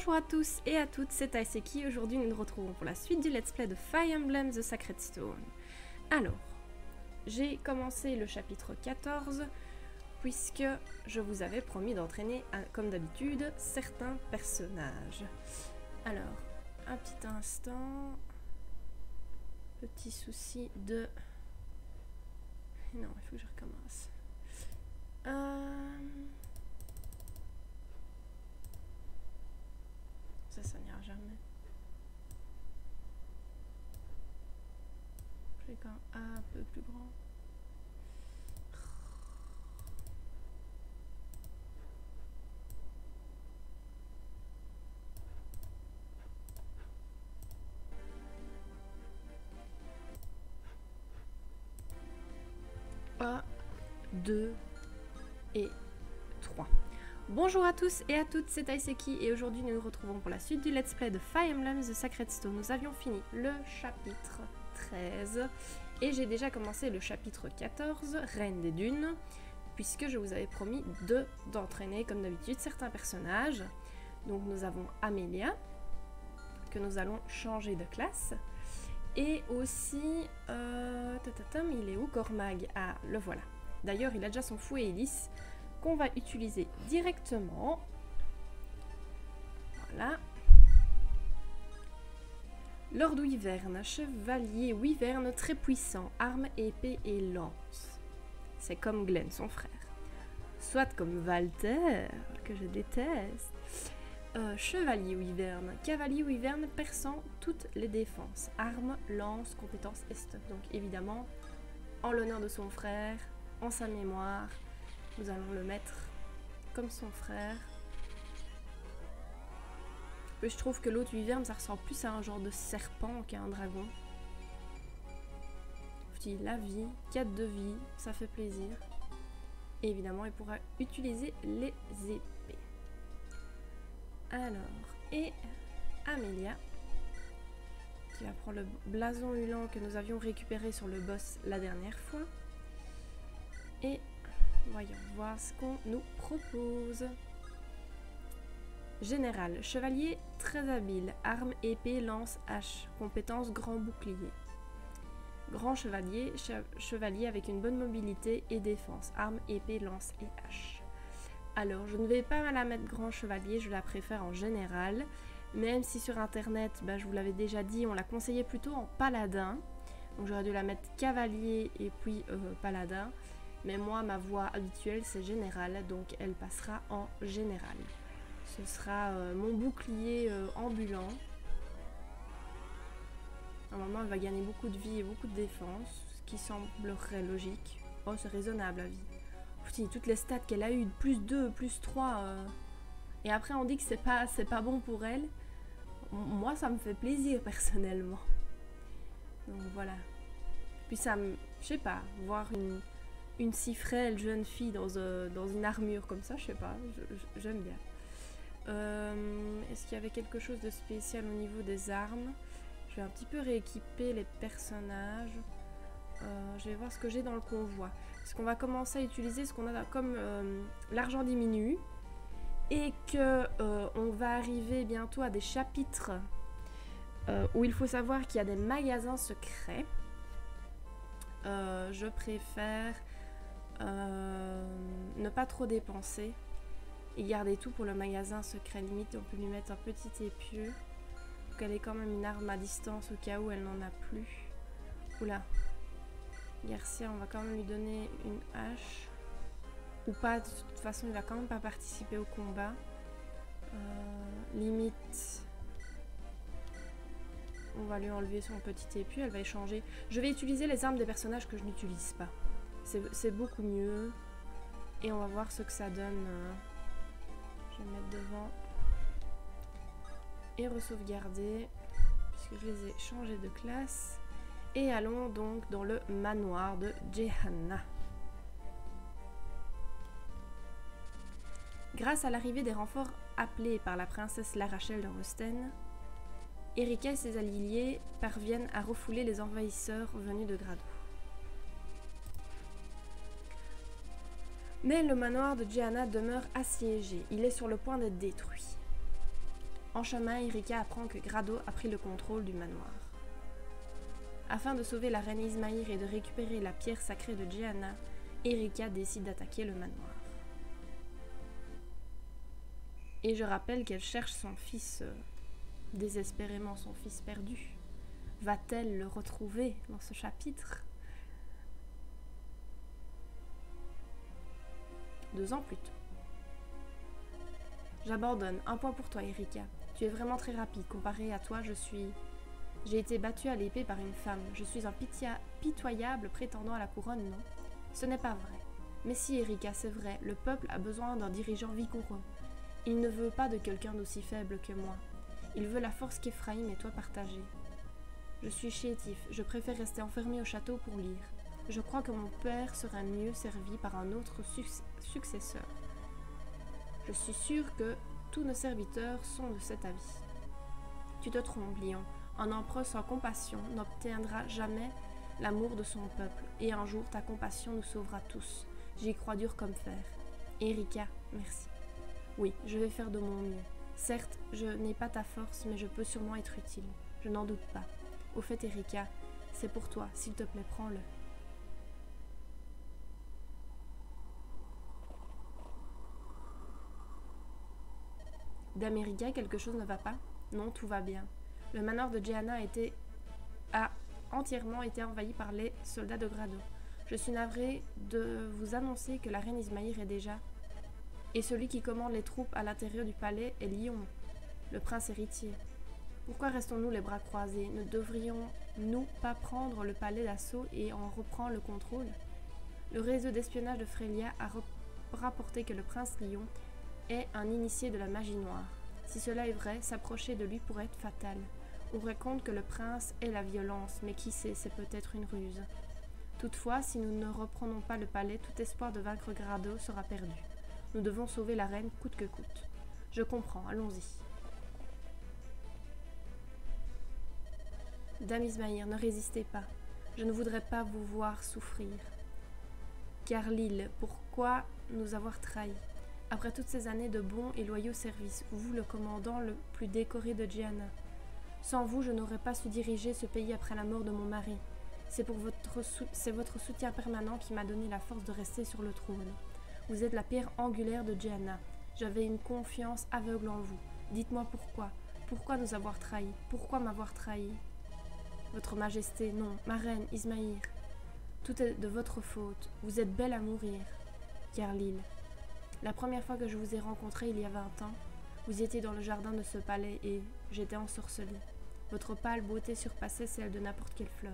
Bonjour à tous et à toutes, c'est Taiseki. Aujourd'hui nous nous retrouvons pour la suite du let's play de Fire Emblem The Sacred Stone. Alors, j'ai commencé le chapitre 14 puisque je vous avais promis d'entraîner, comme d'habitude, certains personnages. Alors, un petit instant... Petit souci de... Non, il faut que je recommence. Ça n'ira jamais. Je vais quand même un peu plus grand. Un, 2 et 3. Bonjour à tous et à toutes, c'est Taiseki et aujourd'hui nous nous retrouvons pour la suite du let's play de Fire Emblem The Sacred Stone. Nous avions fini le chapitre 13 et j'ai déjà commencé le chapitre 14, Reine des Dunes, puisque je vous avais promis d'entraîner comme d'habitude certains personnages. Donc nous avons Amelia, que nous allons changer de classe. Et aussi, il est où Gormag? Ah, le voilà. D'ailleurs, il a déjà son fouet hélice qu'on va utiliser directement. Voilà. Lord Wyvern, chevalier Wyvern très puissant, arme, épée et lance. C'est comme Glenn, son frère. Soit comme Walter, que je déteste. Chevalier Wyvern, cavalier Wyvern perçant toutes les défenses, armes, lance, compétences et stuff. Donc évidemment, en l'honneur de son frère, en sa mémoire, nous allons le mettre comme son frère. Je trouve que l'autre Wyvern, ça ressemble plus à un genre de serpent qu'à un dragon. La vie, 4 de vie, ça fait plaisir. Et évidemment, il pourra utiliser les épées. Alors, et Amelia, qui va prendre le blason hulant que nous avions récupéré sur le boss la dernière fois. Et voyons voir ce qu'on nous propose. Général, chevalier très habile, arme, épée, lance, hache, compétence grand bouclier. Grand chevalier, chevalier avec une bonne mobilité et défense, arme, épée, lance et hache. Alors, je ne vais pas la mettre grand chevalier, je la préfère en général. Même si sur internet, je vous l'avais déjà dit, on la conseillait plutôt en paladin. Donc j'aurais dû la mettre cavalier et puis paladin. Mais moi, ma voie habituelle, c'est général, donc elle passera en général. Ce sera mon bouclier ambulant. Normalement, elle va gagner beaucoup de vie et beaucoup de défense, ce qui semblerait logique. Oh, c'est raisonnable, la vie. Toutes les stats qu'elle a eues, plus 2, plus 3, et après on dit que c'est pas bon pour elle. Moi, ça me fait plaisir personnellement. Donc voilà. Puis ça me... Je sais pas, voir une si frêle jeune fille dans une armure comme ça, je sais pas, j'aime bien. Est-ce qu'il y avait quelque chose de spécial au niveau des armes? Je vais un petit peu rééquiper les personnages. Je vais voir ce que j'ai dans le convoi. Parce qu'on va commencer à utiliser ce qu'on a comme l'argent diminue. Et que on va arriver bientôt à des chapitres où il faut savoir qu'il y a des magasins secrets. Je préfère ne pas trop dépenser et garder tout pour le magasin secret. Limite, on peut lui mettre un petit épieu pour qu'elle ait quand même une arme à distance au cas où elle n'en a plus. Oula. Garcia, on va quand même lui donner une hache. Ou pas, de toute façon, il va quand même pas participer au combat. Limite, on va lui enlever son petit épieu, elle va échanger. Je vais utiliser les armes des personnages que je n'utilise pas. C'est beaucoup mieux. Et on va voir ce que ça donne. Je vais mettre devant. Et re-sauvegarder, puisque je les ai changés de classe. Et allons donc dans le manoir de Jehanna. Grâce à l'arrivée des renforts appelés par la princesse Larachel de Rosten, Erika et ses alliés parviennent à refouler les envahisseurs venus de Grado. Mais le manoir de Jehanna demeure assiégé, il est sur le point d'être détruit. En chemin, Erika apprend que Grado a pris le contrôle du manoir. Afin de sauver la reine Ismaïr et de récupérer la pierre sacrée de Gianna, Erika décide d'attaquer le manoir. Et je rappelle qu'elle cherche son fils, désespérément son fils perdu. Va-t-elle le retrouver dans ce chapitre ? 2 ans plus tôt. J'abandonne. Un point pour toi, Erika. Tu es vraiment très rapide. Comparé à toi, j'ai été battue à l'épée par une femme. Je suis un pitoyable prétendant à la couronne, non ? Ce n'est pas vrai. Mais si, Erika, c'est vrai, le peuple a besoin d'un dirigeant vigoureux. Il ne veut pas de quelqu'un d'aussi faible que moi. Il veut la force qu'Ephraïm et toi partagez. Je suis chétif, je préfère rester enfermé au château pour lire. Je crois que mon père serait mieux servi par un autre successeur. Je suis sûre que tous nos serviteurs sont de cet avis. Tu te trompes, Lion. Un empereur sans compassion n'obtiendra jamais l'amour de son peuple, et un jour ta compassion nous sauvera tous. J'y crois dur comme fer. Erika, merci. Oui, je vais faire de mon mieux. Certes, je n'ai pas ta force, mais je peux sûrement être utile. Je n'en doute pas. Au fait, Erika, c'est pour toi. S'il te plaît, prends-le. Dame Erika, quelque chose ne va pas ? Non, tout va bien. Le manoir de Gianna a entièrement été envahi par les soldats de Grado. Je suis navrée de vous annoncer que la reine Ismaïr est déjà... Et celui qui commande les troupes à l'intérieur du palais est Lion, le prince héritier. Pourquoi restons-nous les bras croisés ? Ne devrions-nous pas prendre le palais d'assaut et en reprendre le contrôle ? Le réseau d'espionnage de Frelia a rapporté que le prince Lion est un initié de la magie noire. Si cela est vrai, s'approcher de lui pourrait être fatal. On raconte que le prince est la violence, mais qui sait, c'est peut-être une ruse. Toutefois, si nous ne reprenons pas le palais, tout espoir de vaincre Grado sera perdu. Nous devons sauver la reine coûte que coûte. Je comprends, allons-y. Dame Ismaïr, ne résistez pas. Je ne voudrais pas vous voir souffrir. Carlyle, pourquoi nous avoir trahis ? Après toutes ces années de bons et loyaux services, vous, le commandant le plus décoré de Gianna. Sans vous, je n'aurais pas su diriger ce pays après la mort de mon mari. C'est votre soutien permanent qui m'a donné la force de rester sur le trône. Vous êtes la pierre angulaire de Gianna. J'avais une confiance aveugle en vous. Dites-moi pourquoi. Pourquoi nous avoir trahis ? Pourquoi m'avoir trahi ? Votre Majesté, non, ma reine, Ismaïr. Tout est de votre faute. Vous êtes belle à mourir. Carlyle. La première fois que je vous ai rencontré il y a 20 ans, vous étiez dans le jardin de ce palais et j'étais ensorcelée. Votre pâle beauté surpassait celle de n'importe quelle fleur.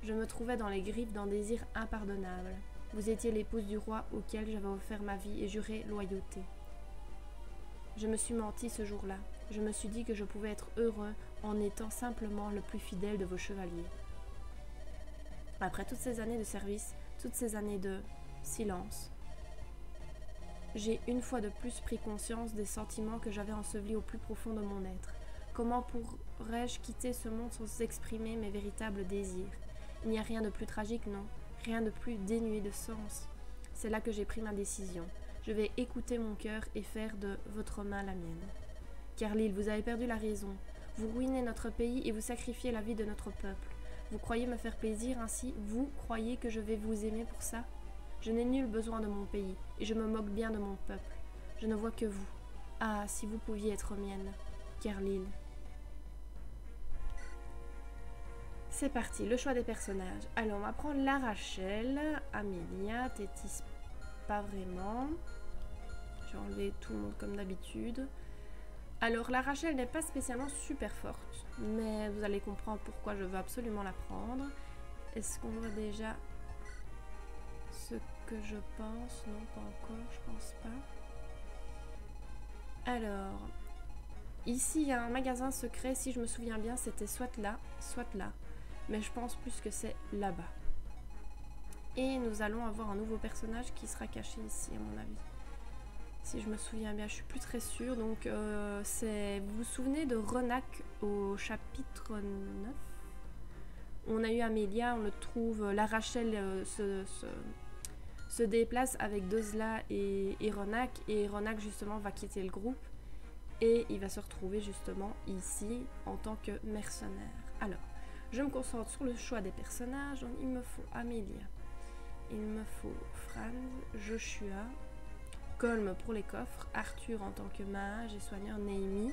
Je me trouvais dans les griffes d'un désir impardonnable. Vous étiez l'épouse du roi auquel j'avais offert ma vie et juré loyauté. Je me suis menti ce jour-là. Je me suis dit que je pouvais être heureux en étant simplement le plus fidèle de vos chevaliers. Après toutes ces années de service, toutes ces années de silence, j'ai une fois de plus pris conscience des sentiments que j'avais ensevelis au plus profond de mon être. Comment pourrais-je quitter ce monde sans exprimer mes véritables désirs ? Il n'y a rien de plus tragique, non ? Rien de plus dénué de sens. C'est là que j'ai pris ma décision. Je vais écouter mon cœur et faire de votre main la mienne. Carlyle, vous avez perdu la raison. Vous ruinez notre pays et vous sacrifiez la vie de notre peuple. Vous croyez me faire plaisir ainsi ? Vous croyez que je vais vous aimer pour ça ? Je n'ai nul besoin de mon pays et je me moque bien de mon peuple. Je ne vois que vous. Ah, si vous pouviez être mienne. Carlyle. C'est parti, le choix des personnages. Alors, on va prendre la Rachel, Amélia, Tétis, pas vraiment. J'ai enlevé tout le monde comme d'habitude. Alors, la Rachel n'est pas spécialement super forte, mais vous allez comprendre pourquoi je veux absolument la prendre. Est-ce qu'on voit déjà ce que je pense? Non, pas encore, je pense pas. Alors, ici, il y a un magasin secret, si je me souviens bien, c'était soit là, soit là. Mais je pense plus que c'est là-bas. Et nous allons avoir un nouveau personnage qui sera caché ici, à mon avis. Si je me souviens bien, je suis plus très sûre. Donc, vous vous souvenez de Renac au chapitre 9 ? On a eu Amélia, on le trouve, la Rachel se déplace avec Dozla et Renac. Et Renac, justement, va quitter le groupe. Et il va se retrouver justement ici en tant que mercenaire. Alors, je me concentre sur le choix des personnages. Donc, il me faut Amelia. Il me faut Franz, Joshua, Colm pour les coffres, Arthur en tant que mage et soigneur, Naomi.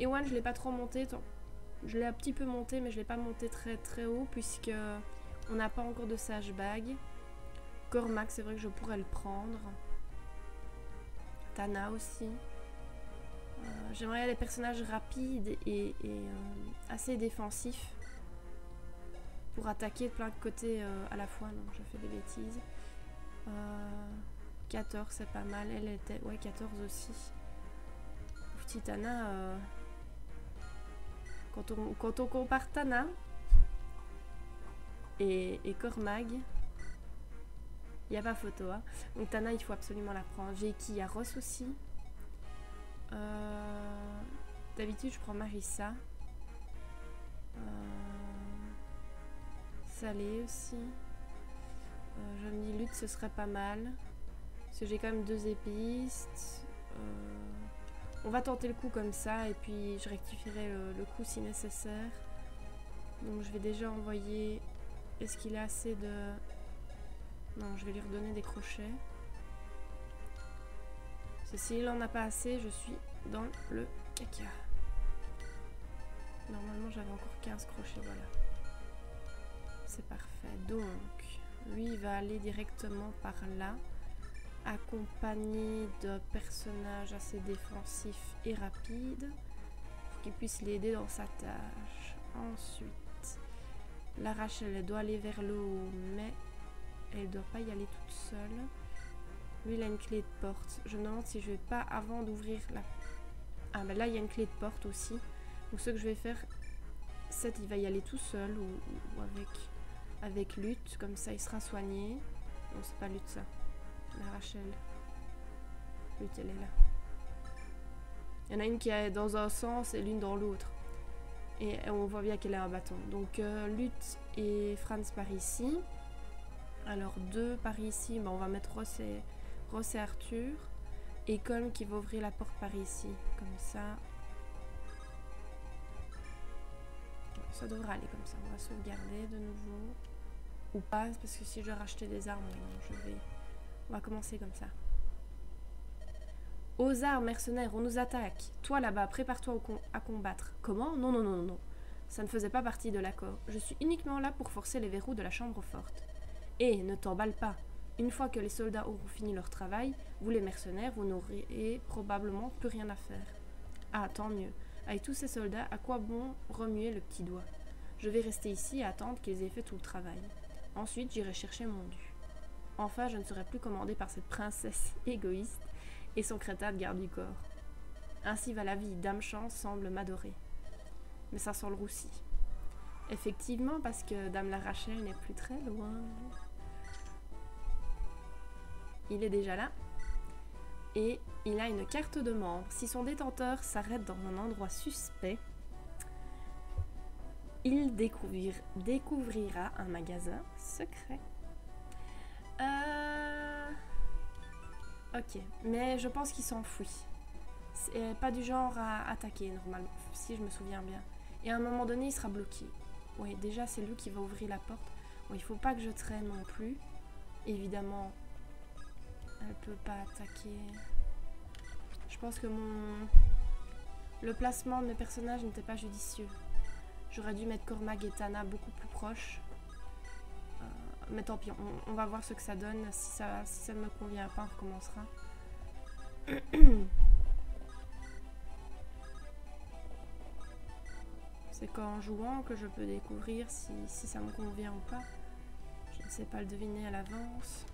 Ewan, je ne l'ai pas trop monté. Je l'ai un petit peu monté, mais je ne l'ai pas monté très très haut puisque on n'a pas encore de sage bague. Cormac, c'est vrai que je pourrais le prendre. Tana aussi. J'aimerais des personnages rapides et assez défensifs pour attaquer de plein de côtés à la fois. Non, je fais des bêtises. 14, c'est pas mal. Elle était... Ouais, 14 aussi. Petite Tana... Quand on compare Tana et Cormag, il n'y a pas photo. Hein. Donc Tana, il faut absolument la prendre. J'ai qui? Il y a Ross aussi. D'habitude, je prends Marissa. Salé aussi. Je me dis Lutte, ce serait pas mal. Parce que j'ai quand même 2 épistes. On va tenter le coup comme ça. Et puis, je rectifierai le coup si nécessaire. Donc, je vais déjà envoyer... Est-ce qu'il a assez de... Non, je vais lui redonner des crochets. Parce que s'il en a pas assez, je suis dans le caca. Normalement, j'avais encore 15 crochets, voilà. C'est parfait. Donc, lui, il va aller directement par là, accompagné de personnages assez défensifs et rapides, pour qu'il puisse l'aider dans sa tâche. Ensuite, la Rachel, elle doit aller vers le haut, mais elle ne doit pas y aller toute seule. Lui, il a une clé de porte. Je me demande si je vais pas, avant d'ouvrir la... Ah, ben là, il y a une clé de porte aussi. Donc, ce que je vais faire, c'est il va y aller tout seul ou avec Lutte. Comme ça, il sera soigné. Non, c'est pas Lutte, ça. La Rachel. Lutte, elle est là. Il y en a une qui est dans un sens et l'une dans l'autre. Et on voit bien qu'elle a un bâton. Donc, Lutte et Franz par ici. Alors, 2 par ici. Ben, on va mettre Ross et Arthur. Et Colm qui va ouvrir la porte par ici. Comme ça. Ça devrait aller comme ça. On va sauvegarder de nouveau. Ou pas, parce que si je dois racheter des armes, on va commencer comme ça. Aux armes, mercenaires, on nous attaque. Toi là-bas, prépare-toi à combattre. Comment? Non, non, non, non, non. Ça ne faisait pas partie de l'accord. Je suis uniquement là pour forcer les verrous de la chambre forte. Et ne t'emballe pas. Une fois que les soldats auront fini leur travail, vous les mercenaires, vous n'aurez probablement plus rien à faire. Ah, tant mieux. Avec tous ces soldats, à quoi bon remuer le petit doigt? Je vais rester ici et attendre qu'ils aient fait tout le travail. Ensuite, j'irai chercher mon dû. Enfin, je ne serai plus commandée par cette princesse égoïste et son crétin de garde du corps. Ainsi va la vie, Dame Chance semble m'adorer. Mais ça sent le roussi. Effectivement, parce que Dame la Rachel n'est plus très loin. Il est déjà là. Et il a une carte de membre. Si son détenteur s'arrête dans un endroit suspect, il découvrira un magasin secret. Ok, mais je pense qu'il s'enfuit. C'est pas du genre à attaquer normalement, si je me souviens bien. Et à un moment donné, il sera bloqué. Oui, déjà c'est lui qui va ouvrir la porte. Bon, il faut pas que je traîne non plus. Évidemment, elle peut pas attaquer. Je pense que le placement de mes personnages n'était pas judicieux. J'aurais dû mettre Cormag et Tana beaucoup plus proches. Mais tant pis, on va voir ce que ça donne. Si ça ne me convient pas, on recommencera. C'est qu'en jouant que je peux découvrir si ça me convient ou pas. Je ne sais pas le deviner à l'avance.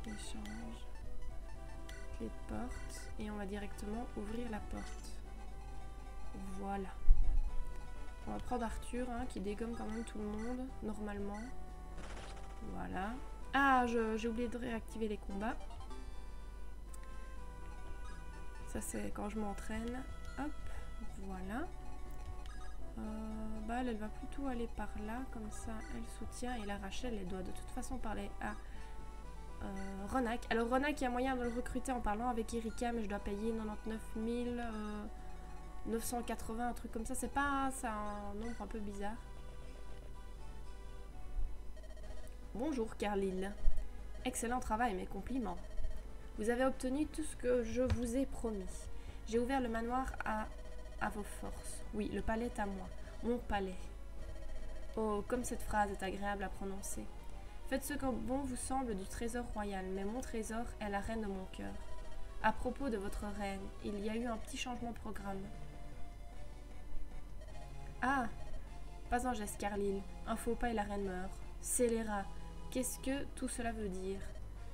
Échange. Clé de porte. Et on va directement ouvrir la porte. Voilà. On va prendre Arthur, hein, qui dégomme quand même tout le monde, normalement. Voilà. Ah, j'ai oublié de réactiver les combats. Ça, c'est quand je m'entraîne. Hop, voilà. Bah elle va plutôt aller par là, comme ça elle soutient. Et la Rachel, elle doit de toute façon parler à Ronak. Alors Ronak, il y a moyen de le recruter en parlant avec Erika, mais je dois payer 99 980, un truc comme ça. C'est un nombre un peu bizarre. Bonjour Carlyle. Excellent travail, mes compliments. Vous avez obtenu tout ce que je vous ai promis. J'ai ouvert le manoir à vos forces. Oui, le palais est à moi. Mon palais. Oh, comme cette phrase est agréable à prononcer. Faites ce que bon vous semble du trésor royal, mais mon trésor est la reine de mon cœur. À propos de votre reine, il y a eu un petit changement de programme. Ah, pas un geste, Carlyle. Un faux pas et la reine meurt. Scélérat. Qu'est-ce que tout cela veut dire?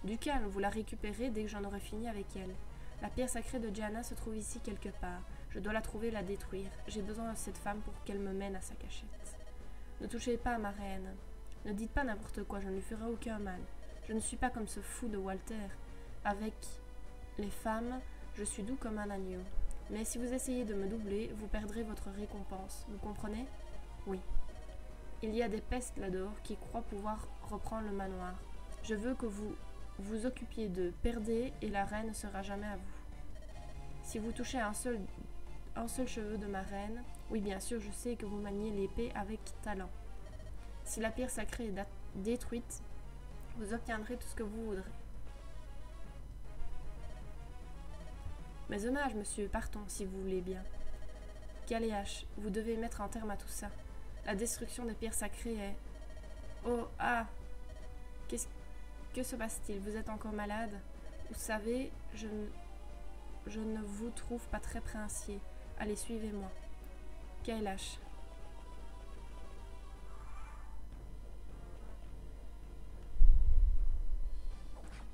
Du calme, vous la récupérez dès que j'en aurai fini avec elle. La pierre sacrée de Diana se trouve ici quelque part. Je dois la trouver et la détruire. J'ai besoin de cette femme pour qu'elle me mène à sa cachette. Ne touchez pas à ma reine. Ne dites pas n'importe quoi, je ne lui ferai aucun mal. Je ne suis pas comme ce fou de Walter. Avec les femmes, je suis doux comme un agneau. Mais si vous essayez de me doubler, vous perdrez votre récompense. Vous comprenez? Oui. Il y a des pestes là-dehors qui croient pouvoir reprendre le manoir. Je veux que vous vous occupiez d'eux. Perdez et la reine ne sera jamais à vous. Si vous touchez un seul cheveu de ma reine, oui bien sûr je sais que vous maniez l'épée avec talent. Si la pierre sacrée est détruite, vous obtiendrez tout ce que vous voudrez. Mes hommages, monsieur, partons si vous voulez bien. Galéache, vous devez mettre un terme à tout ça. La destruction des pierres sacrées est... Oh, ah! Que se passe-t-il? Vous êtes encore malade? Vous savez, je ne vous trouve pas très princier. Allez, suivez-moi. Kailash.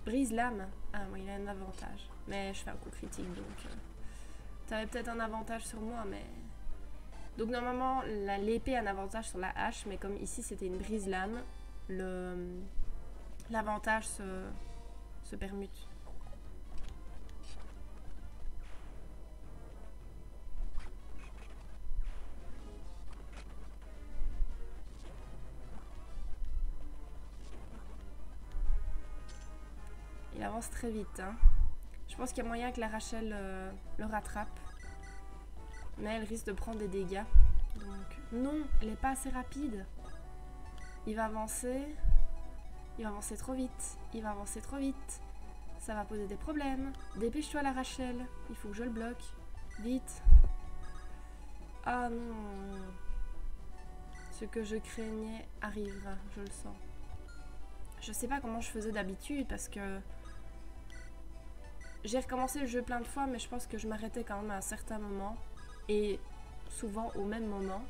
Brise l'âme. Ah, oui, il a un avantage. Mais je fais un coup critique, donc... T'avais peut-être un avantage sur moi, mais... Donc normalement, l'épée a un avantage sur la hache, mais comme ici c'était une brise-lame, l'avantage se permute. Il avance très vite, hein. Je pense qu'il y a moyen que la Rachel le rattrape. Mais elle risque de prendre des dégâts. Donc, non, elle n'est pas assez rapide. Il va avancer. Il va avancer trop vite. Il va avancer trop vite. Ça va poser des problèmes. Dépêche-toi, la Rachel. Il faut que je le bloque. Vite. Ah non. Ce que je craignais arrivera, je le sens. Je sais pas comment je faisais d'habitude parce que... J'ai recommencé le jeu plein de fois, mais je pense que je m'arrêtais quand même à un certain moment. Et souvent au même moment.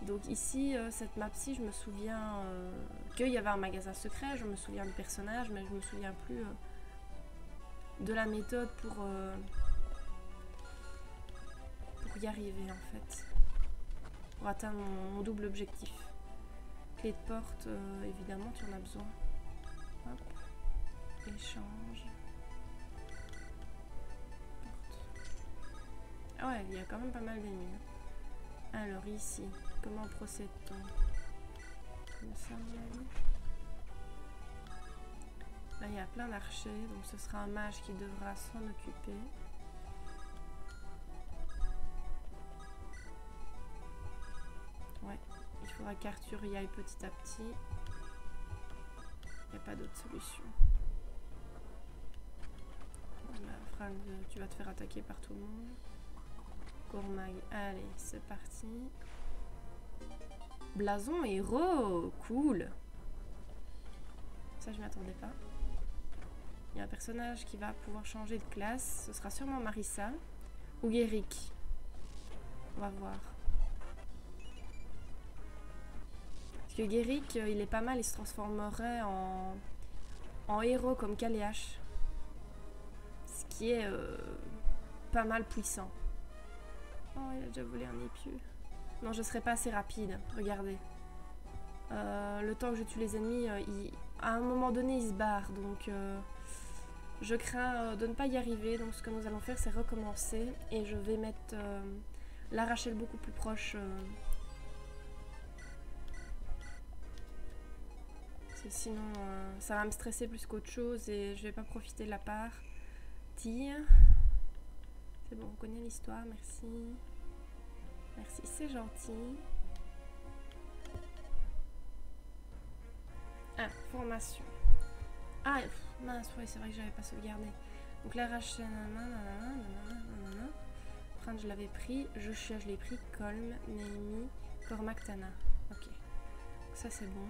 Donc ici, cette map-ci, je me souviens qu'il y avait un magasin secret, je me souviens du personnage, mais je me souviens plus de la méthode pour y arriver en fait. Pour atteindre mon double objectif. Clé de porte, évidemment, tu en as besoin. Hop. Échange. Ah ouais, il y a quand même pas mal d'ennemis. Alors ici, comment procède-t-on? Comme ça, là, il y a plein d'archers, donc ce sera un mage qui devra s'en occuper. Ouais, il faudra qu'Arthur y aille petit à petit. Il n'y a pas d'autre solution. Frank, tu vas te faire attaquer par tout le monde. Cormag, allez, c'est parti. Blason héros, cool. Ça, je m'attendais pas. Il y a un personnage qui va pouvoir changer de classe. Ce sera sûrement Marissa ou Guéric. On va voir. Parce que Guéric, il est pas mal. Il se transformerait en héros comme Kaléash. Ce qui est pas mal puissant. Oh, il a déjà volé un épieu. Non, je serai pas assez rapide. Regardez. Le temps que je tue les ennemis, à un moment donné, ils se barrent. Donc, je crains de ne pas y arriver. Donc, ce que nous allons faire, c'est recommencer. Et je vais mettre la Rachel beaucoup plus proche Sinon, ça va me stresser plus qu'autre chose et je vais pas profiter de la part. C'est bon, on connaît l'histoire, merci. Merci, c'est gentil. Ah, formation. Ah, mince, ouais, c'est vrai que j'avais pas sauvegardé. Donc la Rachel, Fran, je l'avais pris. Joshua, je l'ai pris. Colm, Naomi, Cormac, Tana. Ok. Donc ça, c'est bon.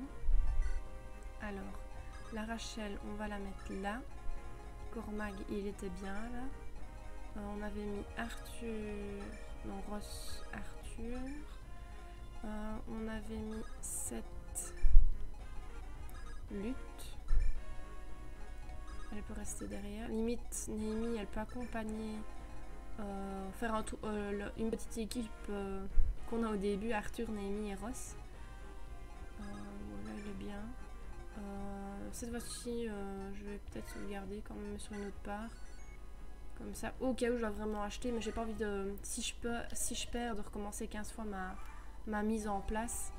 Alors, la Rachel, on va la mettre là. Cormac, il était bien là. On avait mis Arthur. Non, Ross, Arthur. On avait mis 7 luttes. Elle peut rester derrière. Limite, Naomi, elle peut accompagner, faire un tour, une petite équipe qu'on a au début, Arthur, Naomi et Ross. Voilà, il est bien. Cette fois-ci, je vais peut-être sauvegarder quand même sur une autre part. Comme ça, au cas où je dois vraiment acheter, mais j'ai pas envie de... Si je perds, de recommencer 15 fois ma mise en place.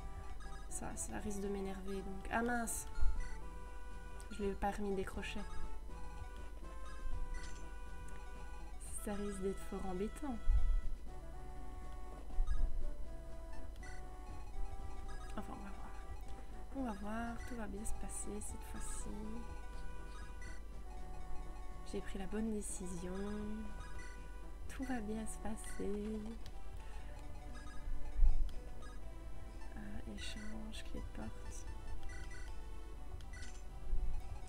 Ça risque de m'énerver. Donc, ah mince! Je l'ai pas remis des crochets. Ça risque d'être fort embêtant. Enfin, on va voir. On va voir, tout va bien se passer cette fois-ci. J'ai pris la bonne décision. Tout va bien se passer. Échange, clé de porte.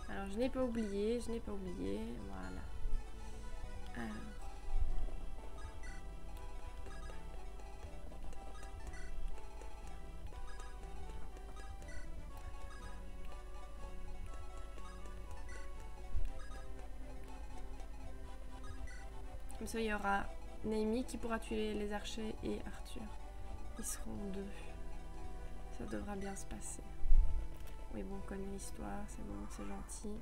Alors, je n'ai pas oublié, voilà. Alors. Comme ça, il y aura Naomi qui pourra tuer les archers et Arthur. Ils seront 2. Ça devra bien se passer. Oui, bon, on connaît l'histoire, c'est bon, c'est gentil.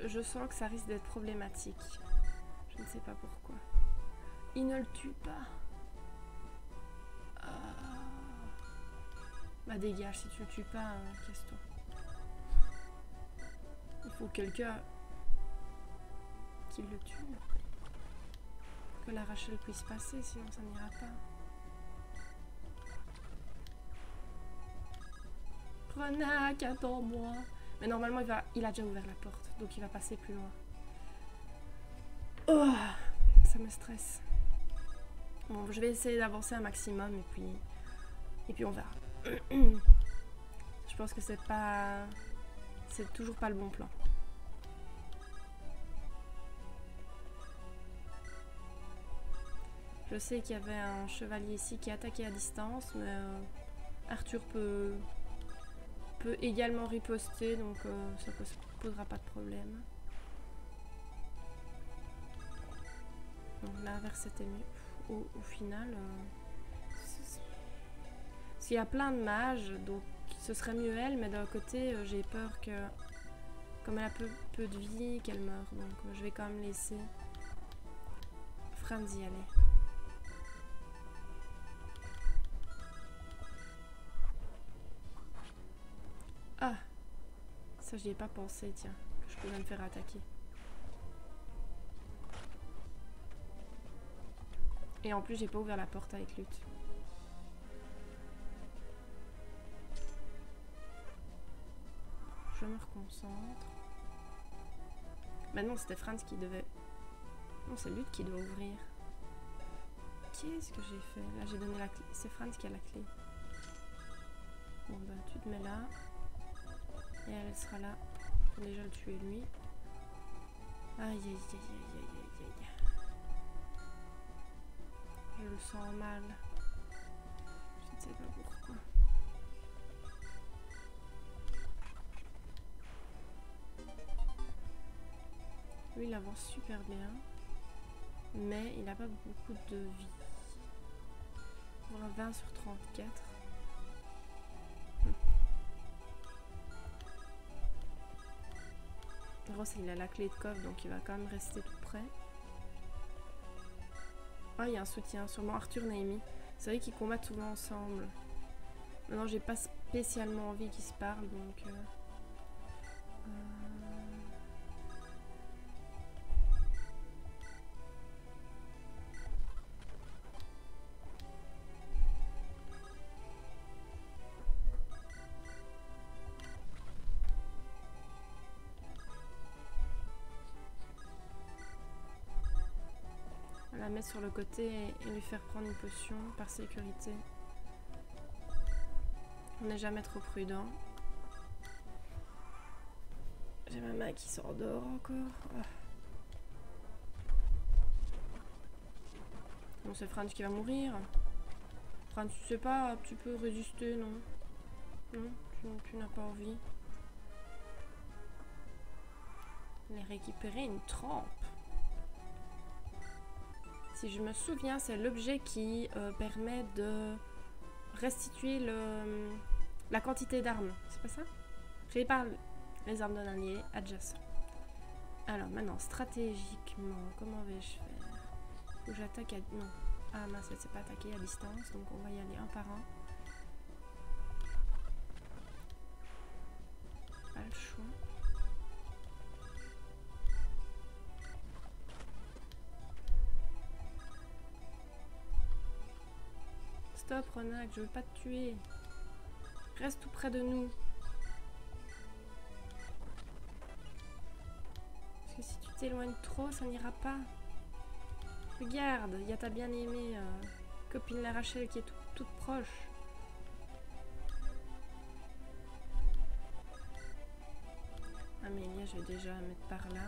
Je sens que ça risque d'être problématique. Je ne sais pas pourquoi. Il ne le tue pas. Bah dégage, si tu le tues pas, casse-toi. Il faut quelqu'un qui le tue. Que la Rachel puisse passer, sinon ça n'ira pas. Renac, attends-moi. Mais normalement, il a déjà ouvert la porte, donc il va passer plus loin. Oh, ça me stresse. Bon, je vais essayer d'avancer un maximum et puis on verra. Je pense que c'est toujours pas le bon plan. Je sais qu'il y avait un chevalier ici qui attaquait à distance, mais Arthur peut également riposter, donc ça posera pas de problème. Donc l'inverse c'était mieux. Au final, s'il y a plein de mages, donc ce serait mieux elle, mais d'un côté j'ai peur que, comme elle a peu de vie, qu'elle meure. Donc je vais quand même laisser Franz y aller. Ah, ça j'y ai pas pensé, tiens, que je pouvais me faire attaquer. Et en plus j'ai pas ouvert la porte avec lutte. Je me reconcentre. Maintenant c'était Franz qui devait... Non, c'est Lutte qui doit ouvrir. Qu'est-ce que j'ai fait? Là j'ai donné la clé. C'est Franz qui a la clé. Bon bah tu te mets là. Et elle sera là. Faut déjà le tuer lui. Aïe aïe aïe aïe aïe aïe aïe. Je le sens mal. Je ne sais pas pourquoi. Lui il avance super bien. Mais il n'a pas beaucoup de vie. trouve un 20 sur 34. Ross, il a la clé de coffre, donc il va quand même rester tout près. Ah, il y a un soutien, sûrement Arthur, Naomi. C'est vrai qu'ils combattent souvent ensemble. Maintenant, j'ai pas spécialement envie qu'ils se parlent, donc... On va la mettre sur le côté et lui faire prendre une potion par sécurité. On n'est jamais trop prudent. J'ai ma main qui s'endort encore. Ah. Bon, c'est Franz qui va mourir. Franz, tu sais pas, tu peux résister, non? Non, tu n'as pas envie. Les récupérer une trempe. Si je me souviens, c'est l'objet qui permet de restituer la quantité d'armes. C'est pas ça? Je parle les armes d'un allié adjacent. Alors maintenant, stratégiquement, comment vais-je faire? Faut que j'attaque à... Non. Ah mince, elle s'est pas attaquée à distance, donc on va y aller un par un. Pas le choix. Stop, Ronak, je veux pas te tuer. Reste tout près de nous. Parce que si tu t'éloignes trop, ça n'ira pas. Regarde, il y a ta bien-aimée copine la Rachel qui est toute proche. Amélia, je vais déjà la mettre par là.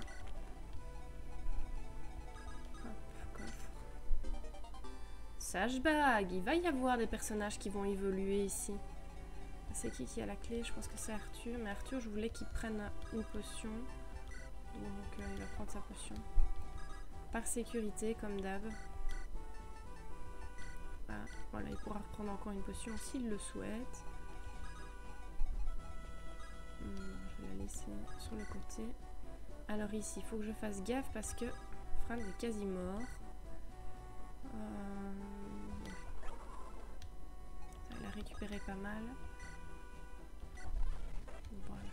Hop, coffre. Sagebag, il va y avoir des personnages qui vont évoluer ici. C'est qui a la clé? Je pense que c'est Arthur. Mais Arthur, je voulais qu'il prenne une potion. Donc il va prendre sa potion. Par sécurité, comme d'hab. Ah, voilà, il pourra reprendre encore une potion s'il le souhaite. Je vais la laisser sur le côté. Alors ici, il faut que je fasse gaffe parce que Franz est quasi mort. Ça l'a récupéré pas mal. Voilà.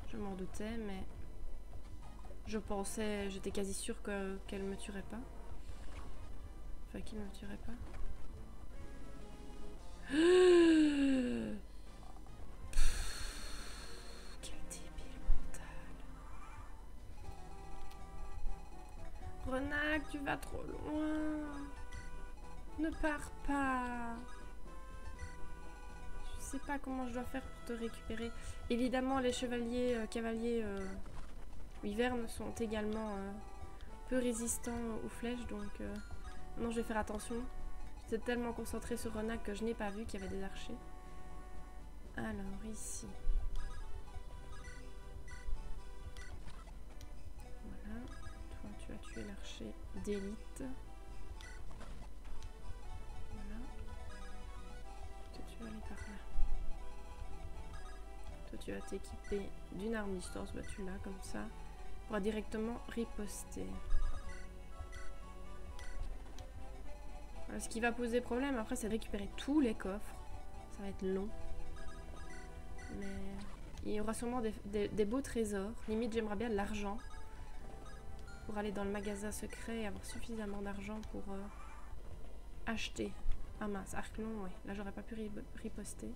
Je m'en doutais, mais je pensais, j'étais quasi sûre qu'elle me tuerait pas. Enfin, qu'il ne me tuerait pas. Quel débile mental. Ronak, tu vas trop loin. Ne pars pas. Je sais pas comment je dois faire pour te récupérer. Évidemment, les chevaliers, cavaliers wyvernes sont également peu résistants aux flèches, donc maintenant je vais faire attention. J'étais tellement concentrée sur Ronak que je n'ai pas vu qu'il y avait des archers. Alors ici. Voilà. Toi, tu as tué l'archer d'élite. Voilà. Toi, tu vas aller par là. Toi, tu vas t'équiper d'une arme distance. Bah, tu l'as comme ça. On pourra directement riposter. Voilà, ce qui va poser problème après, c'est de récupérer tous les coffres. Ça va être long. Mais il y aura sûrement des beaux trésors. Limite, j'aimerais bien de l'argent. Pour aller dans le magasin secret et avoir suffisamment d'argent pour acheter. Ah mince, arc long, ouais. Là, j'aurais pas pu riposter.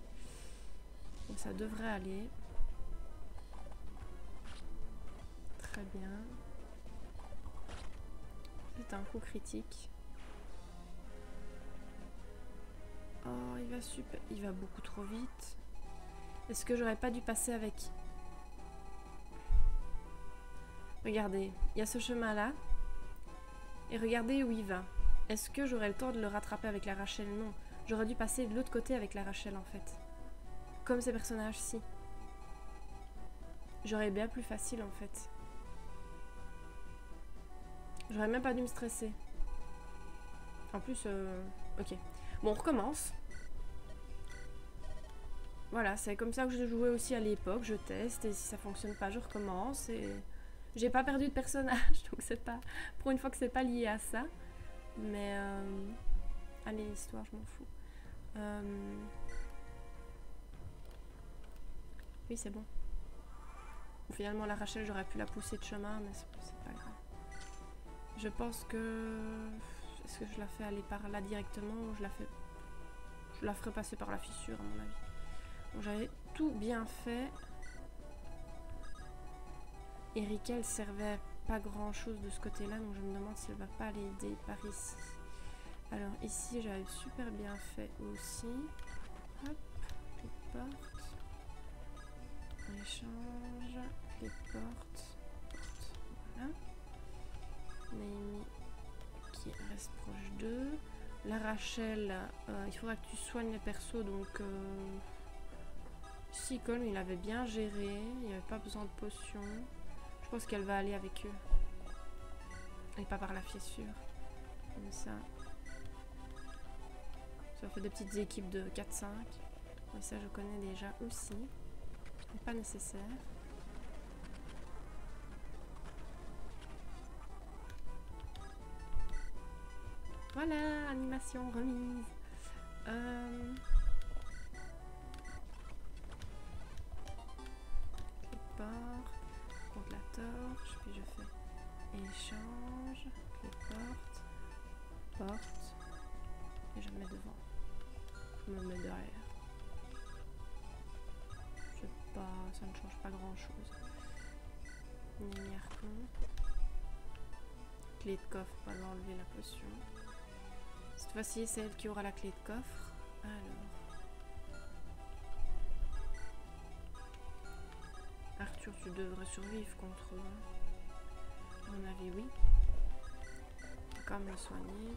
Donc ça devrait aller. Très bien. C'est un coup critique. Oh, il va beaucoup trop vite. Est-ce que j'aurais pas dû passer avec... Regardez, il y a ce chemin-là. Et regardez où il va. Est-ce que j'aurais le temps de le rattraper avec la Rachel? Non. J'aurais dû passer de l'autre côté avec la Rachel, en fait. Comme ces personnages-ci. J'aurais bien plus facile, en fait. J'aurais même pas dû me stresser. En plus, ok. Bon, on recommence. Voilà, c'est comme ça que je jouais aussi à l'époque. Je teste et si ça fonctionne pas, je recommence. Et j'ai pas perdu de personnage, donc c'est pas... Pour une fois que c'est pas lié à ça. Mais... Allez, l'histoire, je m'en fous. Oui, c'est bon. Finalement, la Rachel, j'aurais pu la pousser de chemin, mais c'est pas grave. Je pense que... Est-ce que je la fais aller par là directement ou je la ferai passer par la fissure, à mon avis. Bon, j'avais tout bien fait. Erika, elle servait pas grand chose de ce côté-là, donc je me demande si elle va pas l'aider par ici. Alors ici, j'avais super bien fait aussi. Hop, les portes. On échange les portes. Voilà. Naomi qui reste proche d'eux. La Rachel, il faudra que tu soignes les persos, donc... Si Colm, il avait bien géré, il n'y avait pas besoin de potions. Je pense qu'elle va aller avec eux. Et pas par la fissure. Comme ça. Ça fait des petites équipes de 4-5. Mais ça, je connais déjà aussi. Mais pas nécessaire. Voilà, animation remise. Les portes. Contre la torche. Puis je fais échange. Les portes. Porte. Et je me mets devant. Je me mets derrière. Je sais pas, ça ne change pas grand chose. Lumière con. Clé de coffre, on va enlever la potion. Cette fois-ci, c'est elle qui aura la clé de coffre. Alors. Arthur, tu devrais survivre contre eux. À mon avis, oui. Comme le soigner.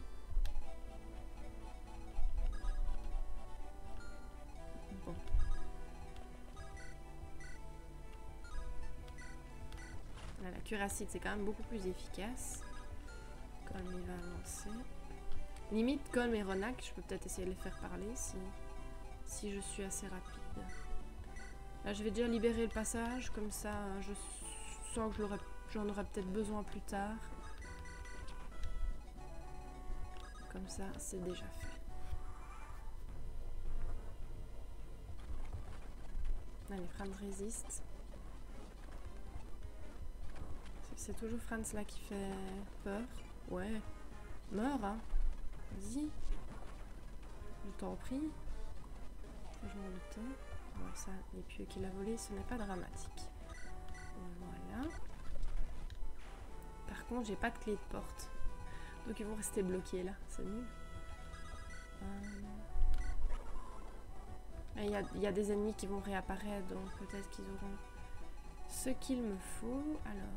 Bon. Là, la cuirassite, c'est quand même beaucoup plus efficace. Colm, il va avancer. Limite, Colm et Ronak, je peux peut-être essayer de les faire parler si je suis assez rapide. Là, je vais déjà libérer le passage, comme ça, je sens que j'en aurai peut-être besoin plus tard. Comme ça, c'est déjà fait. Allez, Franz résiste. C'est toujours Franz là qui fait peur. Ouais. Meurs, hein. Vas-y. Je t'en prie. Je m'en doutais. Bon, ça, les pieux qu'il a volés, ce n'est pas dramatique. Voilà. Par contre, j'ai pas de clé de porte. Donc ils vont rester bloqués là. C'est nul. Il y a des ennemis qui vont réapparaître, donc peut-être qu'ils auront ce qu'il me faut. Alors...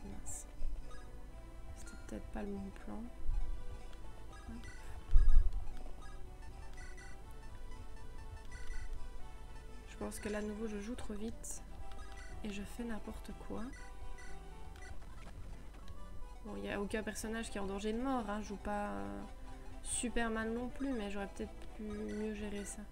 Mince. C'était peut-être pas le bon plan. Hop. Je pense que là, à nouveau, je joue trop vite. Et je fais n'importe quoi. Bon, il n'y a aucun personnage qui est en danger de mort, hein. Je joue pas super mal non plus, mais j'aurais peut-être pu mieux gérer ça.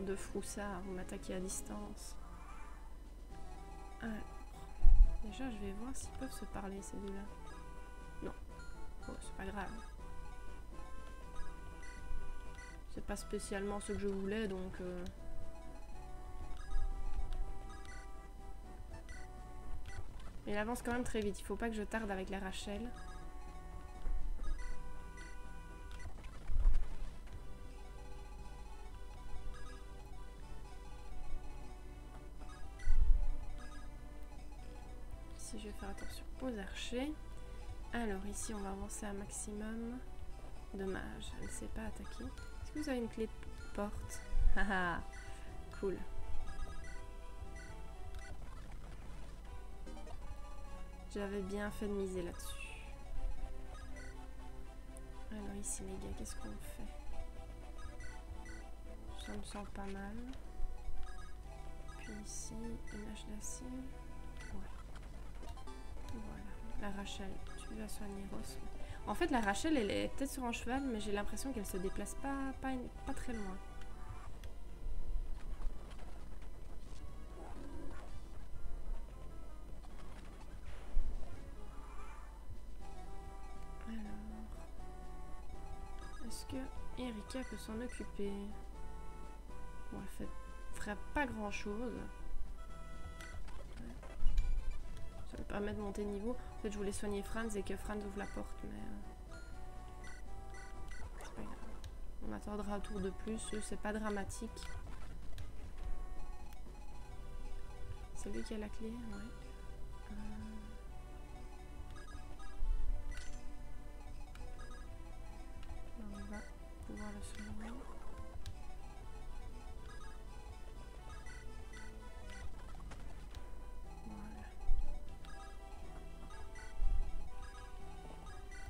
De froussard, on m'attaquer à distance. Alors, déjà je vais voir s'ils peuvent se parler ces deux-là. Non, bon, c'est pas grave. C'est pas spécialement ce que je voulais, donc... Il avance quand même très vite, il faut pas que je tarde avec la Rachel. je vais faire attention aux archers. Alors ici on va avancer un maximum. Dommage, elle ne s'est pas attaquée. Est-ce que vous avez une clé de porte? Haha, cool. J'avais bien fait de miser là-dessus. Alors ici les gars, qu'est-ce qu'on fait? Ça me sent pas mal. Puis ici, une hache d'acier. Ouais. Voilà. La Rachel, tu vas soigner Ross. En fait, la Rachel, elle est peut-être sur un cheval, mais j'ai l'impression qu'elle se déplace pas très loin. Est-ce que Erika peut s'en occuper? Bon, elle ferait pas grand chose. Ça me permet de monter de niveau. En fait, je voulais soigner Franz et que Franz ouvre la porte, mais c'est pas grave. On attendra un tour de plus, c'est pas dramatique. C'est lui qui a la clé, ouais. On va pouvoir le soigner. Voilà.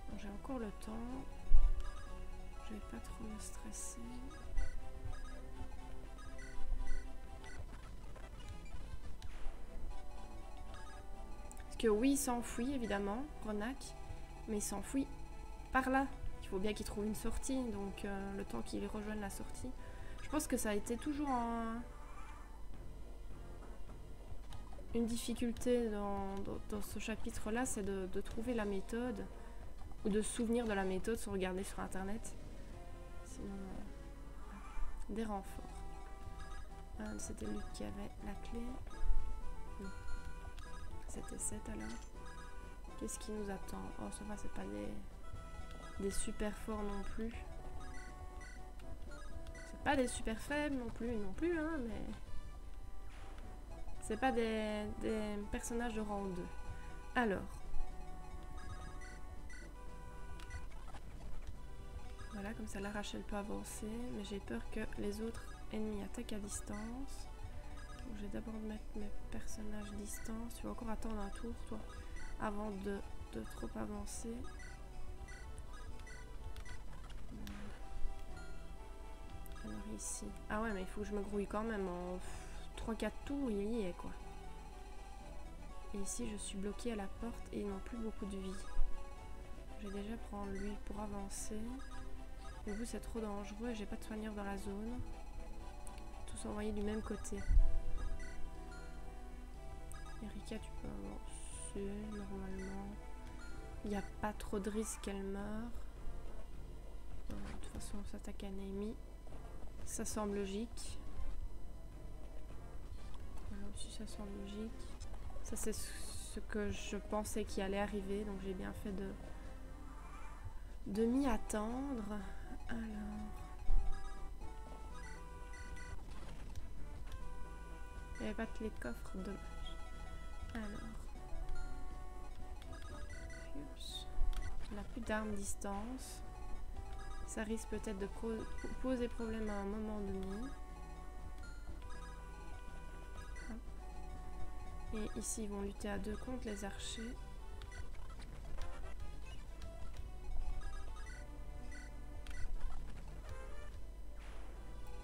Bon, j'ai encore le temps. Je vais pas trop me stresser. Parce que oui, il s'enfuit évidemment, Ronak, mais il s'enfuit par là. Il faut bien qu'il trouve une sortie, donc le temps qu'il rejoigne la sortie. Je pense que ça a été toujours une difficulté dans ce chapitre-là, c'est de trouver la méthode, ou de se souvenir de la méthode sans regarder sur internet. Sinon, des renforts. C'était lui qui avait la clé. Non. C'était 7 alors. Qu'est-ce qui nous attend? Oh, ça va, c'est pas des super forts non plus. C'est pas des super faibles non plus, hein, mais... C'est pas des personnages de rang 2. Alors. Voilà, comme ça la Rachel peut avancer, mais j'ai peur que les autres ennemis attaquent à distance. Donc je vais d'abord mettre mes personnages distance. Tu vas encore attendre un tour, toi, avant de trop avancer. Alors ici. Ah ouais, mais il faut que je me grouille quand même. En 3-4 tours, il y est, quoi. Et ici, je suis bloquée à la porte et ils n'ont plus beaucoup de vie. Je vais déjà prendre lui pour avancer. Mais vous, c'est trop dangereux et j'ai pas de soigneur dans la zone. Tous envoyés du même côté. Erika, tu peux avancer normalement. Il n'y a pas trop de risque qu'elle meure. De toute façon, on s'attaque à Naomi. Ça semble logique. Voilà aussi, ça semble logique. Ça, c'est ce que je pensais qui allait arriver. Donc, j'ai bien fait de m'y attendre. Alors... Il n'y avait pas de clé de coffre, dommage. Alors... On n'a plus d'armes distance. Ça risque peut-être de poser problème à un moment donné. Et ici, ils vont lutter à 2 contre les archers.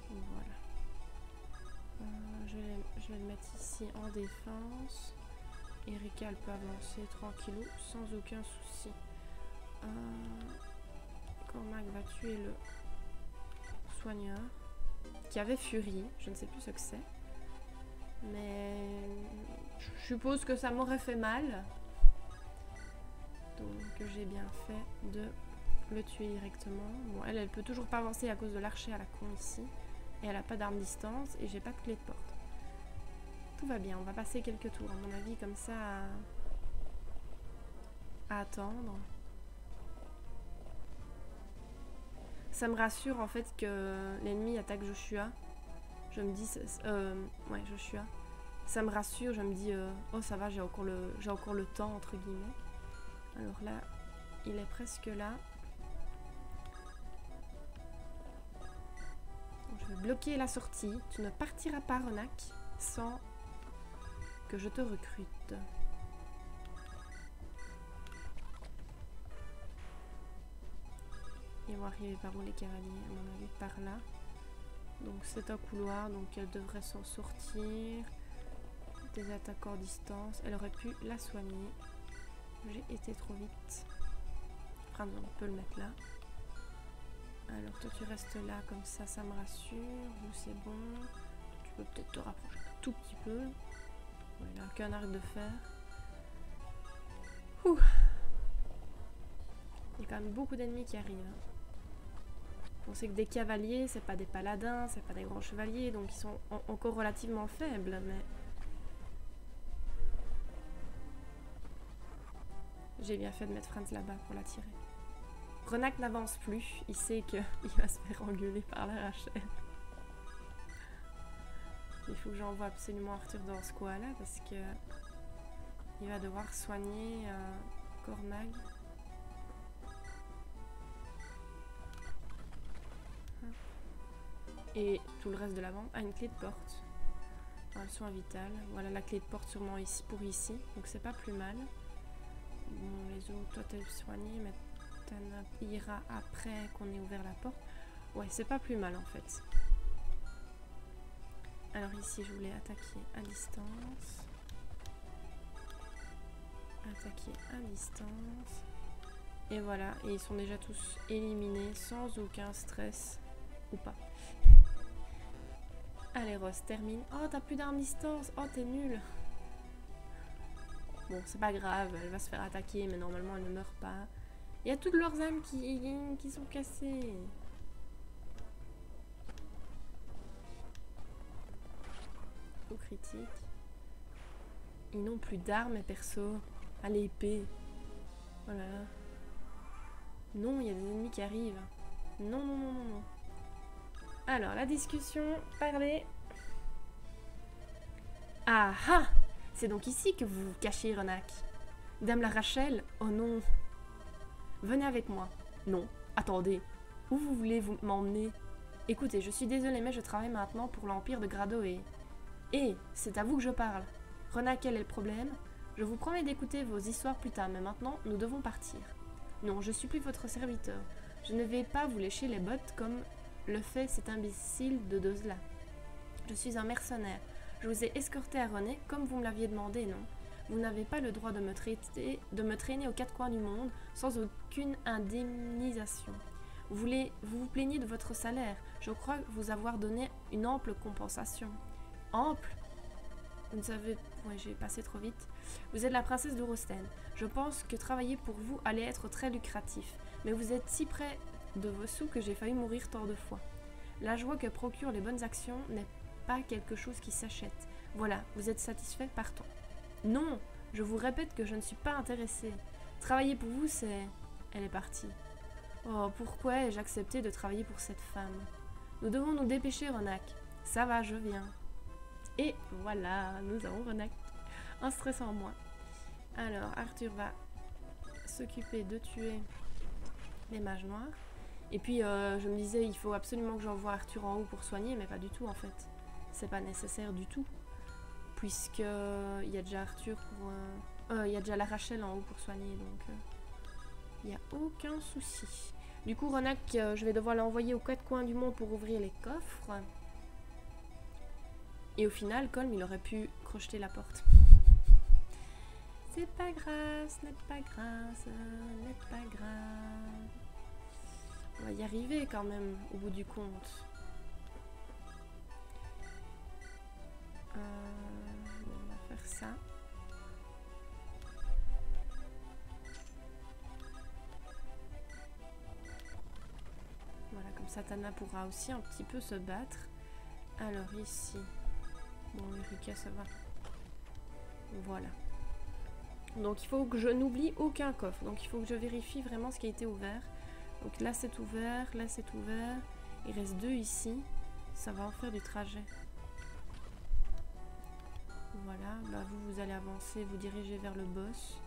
Voilà. Je vais le mettre ici en défense. Erika, elle peut avancer tranquillou, sans aucun souci. Cormac va tuer le soigneur qui avait Fury. Je ne sais plus ce que c'est. Mais je suppose que ça m'aurait fait mal. Donc j'ai bien fait de le tuer directement. Bon, elle peut toujours pas avancer à cause de l'archer à la con ici. Et elle a pas d'arme distance et j'ai pas de clé de porte. Tout va bien, on va passer quelques tours à mon avis comme ça à attendre. Ça me rassure en fait que l'ennemi attaque Joshua. Je me dis... ouais, Joshua. Ça me rassure, je me dis oh ça va, j'ai encore le temps entre guillemets. Alors là, il est presque là. Donc, je vais bloquer la sortie. Tu ne partiras pas, Renac, sans que je te recrute. Ils vont arriver par où les cavaliers? À mon avis par là. Donc c'est un couloir, donc elle devrait s'en sortir. Des attaques hors distance. Elle aurait pu la soigner. J'ai été trop vite. Enfin, on peut le mettre là. Alors toi tu restes là comme ça, ça me rassure. Vous c'est bon. Tu peux peut-être te rapprocher un tout petit peu. Voilà, qu'un arc de fer. Ouh. Il y a quand même beaucoup d'ennemis qui arrivent. On sait que des cavaliers, c'est pas des paladins, c'est pas des grands chevaliers, donc ils sont encore relativement faibles, mais... J'ai bien fait de mettre Franz là-bas pour la tirer. Renac n'avance plus, il sait qu'il va se faire engueuler par la Rachel. Il faut que j'envoie absolument Arthur dans ce coin-là, parce que... il va devoir soigner Cornag. Et tout le reste de la bande a une clé de porte. Un soin vital. Voilà la clé de porte sûrement ici, pour ici. Donc c'est pas plus mal. Bon, les autres, toi t'es soigné, mais Tana ira après qu'on ait ouvert la porte. Ouais, c'est pas plus mal en fait. Alors ici, je voulais attaquer à distance. Attaquer à distance. Et voilà, et ils sont déjà tous éliminés sans aucun stress. Ou pas. Allez Ross, termine. Oh, t'as plus d'armes distance. Oh, t'es nul. Bon, c'est pas grave, elle va se faire attaquer, mais normalement elle ne meurt pas. Il y a toutes leurs âmes qui sont cassées. Au critique. Ils n'ont plus d'armes, perso. À l'épée. Voilà. Non, il y a des ennemis qui arrivent. Non, non, non, non, non. Alors, la discussion, parler. Ah ah! C'est donc ici que vous vous cachez, Renac. Dame la Rachel? Oh non. Venez avec moi. Non. Attendez. Où vous voulez m'emmener? Écoutez, je suis désolée, mais je travaille maintenant pour l'Empire de Gradoé. Et c'est à vous que je parle. Renac, quel est le problème? Je vous promets d'écouter vos histoires plus tard, mais maintenant, nous devons partir. Non, je suis plus votre serviteur. Je ne vais pas vous lécher les bottes comme le fait cet imbécile de Dozla. Je suis un mercenaire. Je vous ai escorté à René comme vous me l'aviez demandé, non? Vous n'avez pas le droit de me traîner aux quatre coins du monde sans aucune indemnisation. Vous vous plaignez de votre salaire. Je crois vous avoir donné une ample compensation. Ample? Vous ne savez... Ouais, j'ai passé trop vite. Vous êtes la princesse de Rosten. Je pense que travailler pour vous allait être très lucratif. Mais vous êtes si près de vos sous que j'ai failli mourir tant de fois. La joie que procurent les bonnes actions n'est pas quelque chose qui s'achète. Voilà, vous êtes satisfait, partons. Non, je vous répète que je ne suis pas intéressée. Travailler pour vous, c'est... Elle est partie. Oh, pourquoi ai-je accepté de travailler pour cette femme? Nous devons nous dépêcher, Renac. Ça va, je viens. Et voilà, nous avons Renac. Un stress en moins. Alors, Arthur va s'occuper de tuer les mages noirs. Et puis, je me disais, il faut absolument que j'envoie Arthur en haut pour soigner, mais pas du tout, en fait. C'est pas nécessaire du tout. Puisque il y a déjà Arthur pour... il y a déjà la Rachel en haut pour soigner, donc... il n'y a aucun souci. Du coup, Renac, je vais devoir l'envoyer aux quatre coins du monde pour ouvrir les coffres. Et au final, Colm, il aurait pu crocheter la porte. C'est pas grave, ce n'est pas grave, ce n'est pas grave. On va y arriver quand même, au bout du compte. On va faire ça. Voilà, comme ça Tana pourra aussi un petit peu se battre. Alors ici... Bon, Erika, ça va. Voilà. Donc il faut que je n'oublie aucun coffre. Donc il faut que je vérifie vraiment ce qui a été ouvert. Donc là c'est ouvert, là c'est ouvert. Il reste 2 ici. Ça va en faire du trajet. Voilà, bah vous allez avancer, vous dirigez vers le boss.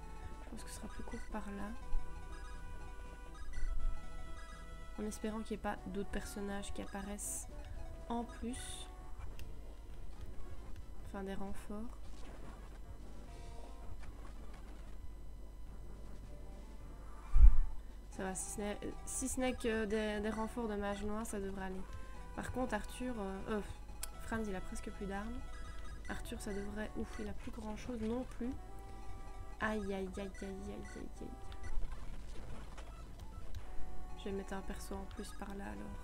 Je pense que ce sera plus court par là. En espérant qu'il n'y ait pas d'autres personnages qui apparaissent en plus. Enfin des renforts. Ça va, si ce n'est que des renforts de mage noir, ça devrait aller. Par contre, Arthur... Franz, il a presque plus d'armes. Arthur, ça devrait... Ouf, il a plus grand chose non plus. Aïe, aïe, aïe, aïe, aïe, aïe, aïe. Je vais mettre un perso en plus par là, alors.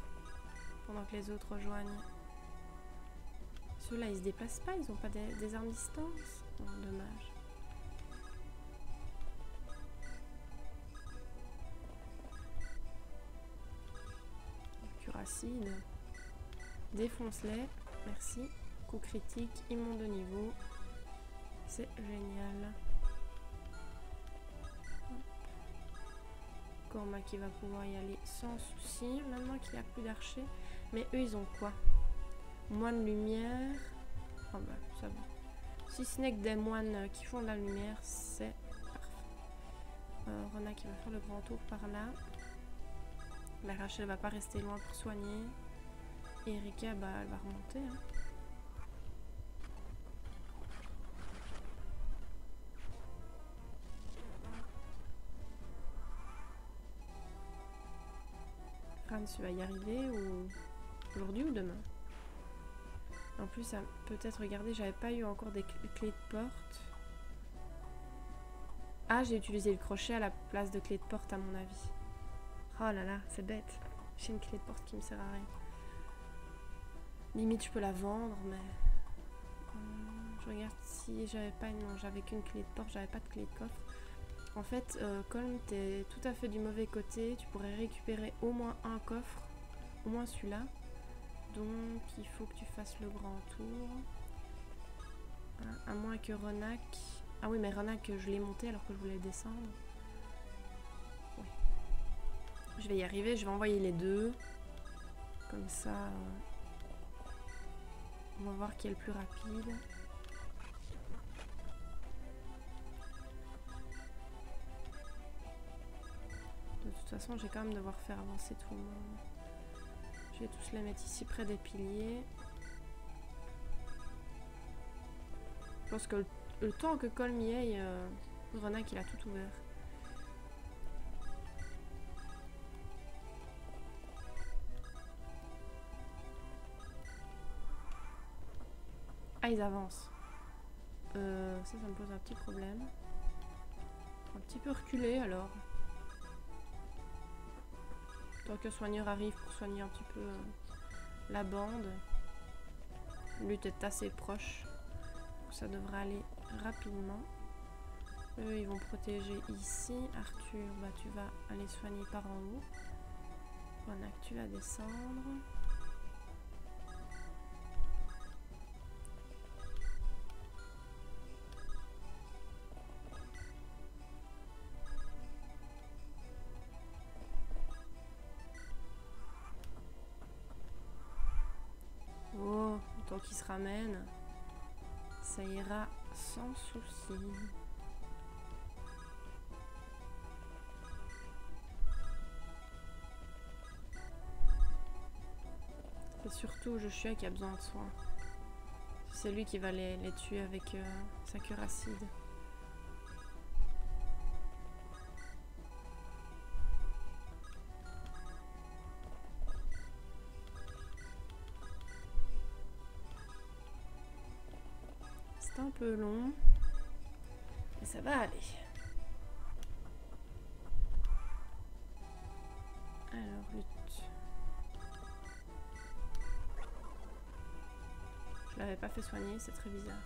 Pendant que les autres rejoignent. Ceux-là, ils se déplacent pas, ils ont pas des armes distance. Oh, dommage. Curacide. Défonce-les. Merci. Coup critique, ils montent de niveau. C'est génial. Corma qui va pouvoir y aller sans souci. Maintenant qu'il n'y a plus d'archers. Mais eux, ils ont quoi? Moine lumière. Oh bah, ça va. Si ce n'est que des moines qui font de la lumière, c'est parfait. Rona qui va faire le grand tour par là. La Rachel va pas rester loin pour soigner. Et Erika, bah, elle va remonter. Hein. Franz, tu vas y arriver ou aujourd'hui ou demain? En plus, peut-être, regardez, j'avais pas eu encore des clés de porte. Ah, j'ai utilisé le crochet à la place de clé de porte à mon avis. Oh là là, c'est bête. J'ai une clé de porte qui me sert à rien. Limite, je peux la vendre, mais... je regarde si j'avais pas... Non, j'avais qu'une clé de porte, j'avais pas de clé de coffre. En fait, Colm, t'es tout à fait du mauvais côté. Tu pourrais récupérer au moins un coffre. Au moins celui-là. Donc, il faut que tu fasses le grand tour. À moins que Ronak... Ah oui, mais Ronak, je l'ai monté alors que je voulais descendre. Oui. Je vais y arriver, je vais envoyer les deux. Comme ça... on va voir qui est le plus rapide. De toute façon, je vais quand même devoir faire avancer tout le monde. Je vais tous les mettre ici près des piliers. Je pense que le temps que Colm y aille, Ronak il a tout ouvert. Ah, ils avancent. Ça me pose un petit problème. Un petit peu reculé alors. Tant que soigneur arrive pour soigner un petit peu la bande. Le but est assez proche. Ça devrait aller rapidement. Eux, ils vont protéger ici. Arthur, bah, tu vas aller soigner par en haut. Ronak, tu vas descendre. Oh, tant qu'il se ramène, ça ira sans souci. C'est surtout Joshua qui a besoin de soins. C'est lui qui va les tuer avec sa curacide. C'est un peu long, mais ça va aller. Alors, lutte. Je l'avais pas fait soigner, c'est très bizarre.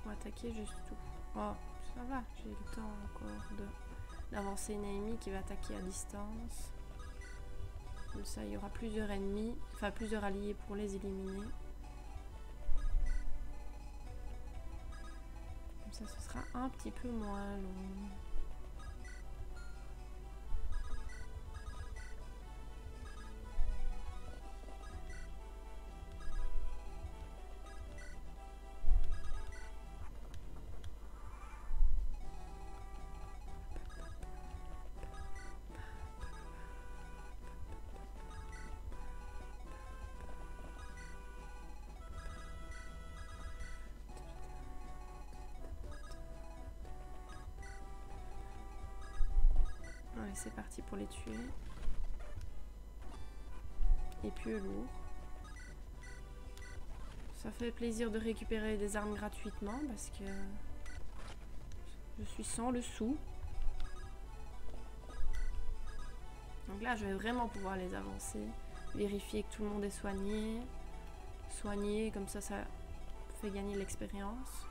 On va attaquer juste tout. Oh, ça va, j'ai le temps encore d'avancer une ennemie qui va attaquer à distance. Comme ça, il y aura plusieurs ennemis, enfin plusieurs alliés pour les éliminer. Comme ça, ce sera un petit peu moins long. Allez, c'est parti pour les tuer. Et puis lourd. Ça fait plaisir de récupérer des armes gratuitement parce que je suis sans le sou. Donc là, je vais vraiment pouvoir les avancer. Vérifier que tout le monde est soigné. Soigner, comme ça fait gagner l'expérience.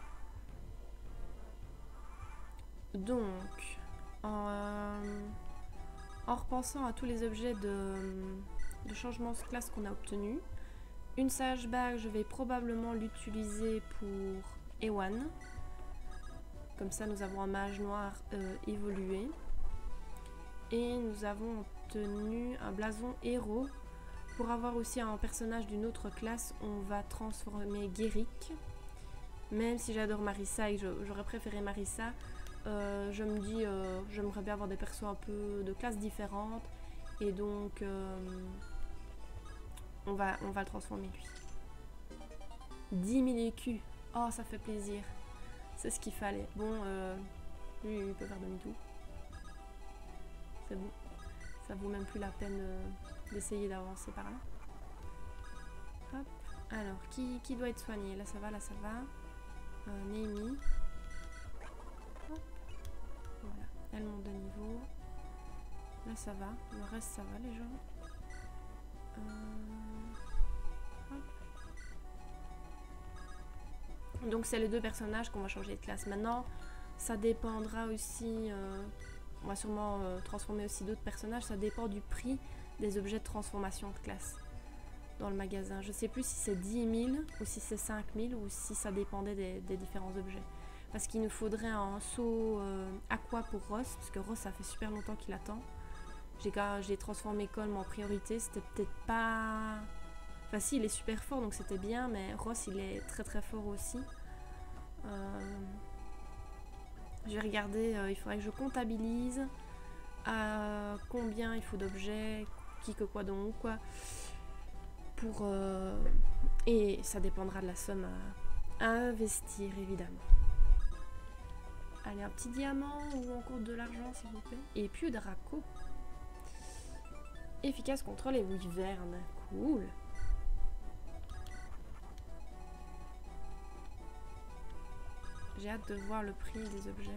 Donc, en repensant à tous les objets de changement de classe qu'on a obtenus, une sage bague, je vais probablement l'utiliser pour Ewan. Comme ça, nous avons un mage noir évolué. Et nous avons obtenu un blason héros. Pour avoir aussi un personnage d'une autre classe, on va transformer Guéric. Même si j'adore Marissa et que j'aurais préféré Marissa, je me dis j'aimerais bien avoir des persos un peu de classes différentes. Et donc, on va le transformer lui. 10 000 écus. Oh, ça fait plaisir. C'est ce qu'il fallait. Bon, lui, il peut faire demi-tour. C'est bon. Ça vaut même plus la peine d'essayer d'avancer par là. Hop. Alors, qui doit être soigné? Là, ça va, là, ça va. Némi. Hop. Voilà. Elle monte de niveau. Là, ça va. Le reste, ça va, les gens. Hop. Donc, c'est les deux personnages qu'on va changer de classe. Maintenant, ça dépendra aussi... on va sûrement transformer aussi d'autres personnages. Ça dépend du prix des objets de transformation de classe dans le magasin. Je ne sais plus si c'est 10 000 ou si c'est 5 000 ou si ça dépendait des différents objets. Parce qu'il nous faudrait un saut aqua pour Ross. Parce que Ross, ça fait super longtemps qu'il attend. J'ai transformé Colm en priorité. C'était peut-être pas... Enfin si, il est super fort donc c'était bien. Mais Ross, il est très très fort aussi. Je vais regarder, il faudrait que je comptabilise à combien il faut d'objets, qui que quoi donc quoi. Pour, et ça dépendra de la somme à investir évidemment. Allez, un petit diamant ou encore de l'argent s'il vous plaît. Et puis Draco. Efficace contre les wyvernes. Cool. J'ai hâte de voir le prix des objets.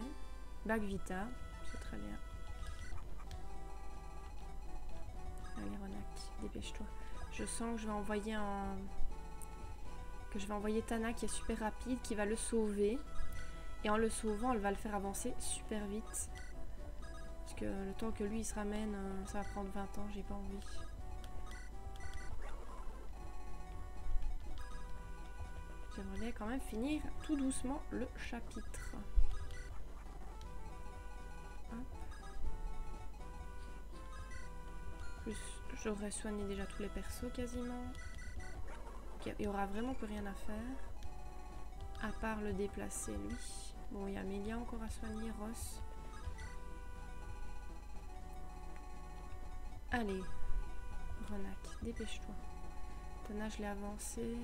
Bague Vita, c'est très bien. Allez Ronak, dépêche-toi. Je sens que je vais envoyer Tana qui est super rapide, qui va le sauver. Et en le sauvant, elle va le faire avancer super vite. Parce que le temps que lui il se ramène, ça va prendre 20 ans, j'ai pas envie. J'aimerais bien quand même finir tout doucement le chapitre. Plus, j'aurais soigné déjà tous les persos quasiment. Il n'y aura vraiment plus rien à faire. À part le déplacer lui. Bon, il y a Amélia encore à soigner, Ross. Allez, Renac, dépêche-toi. Tana, je l'ai avancé.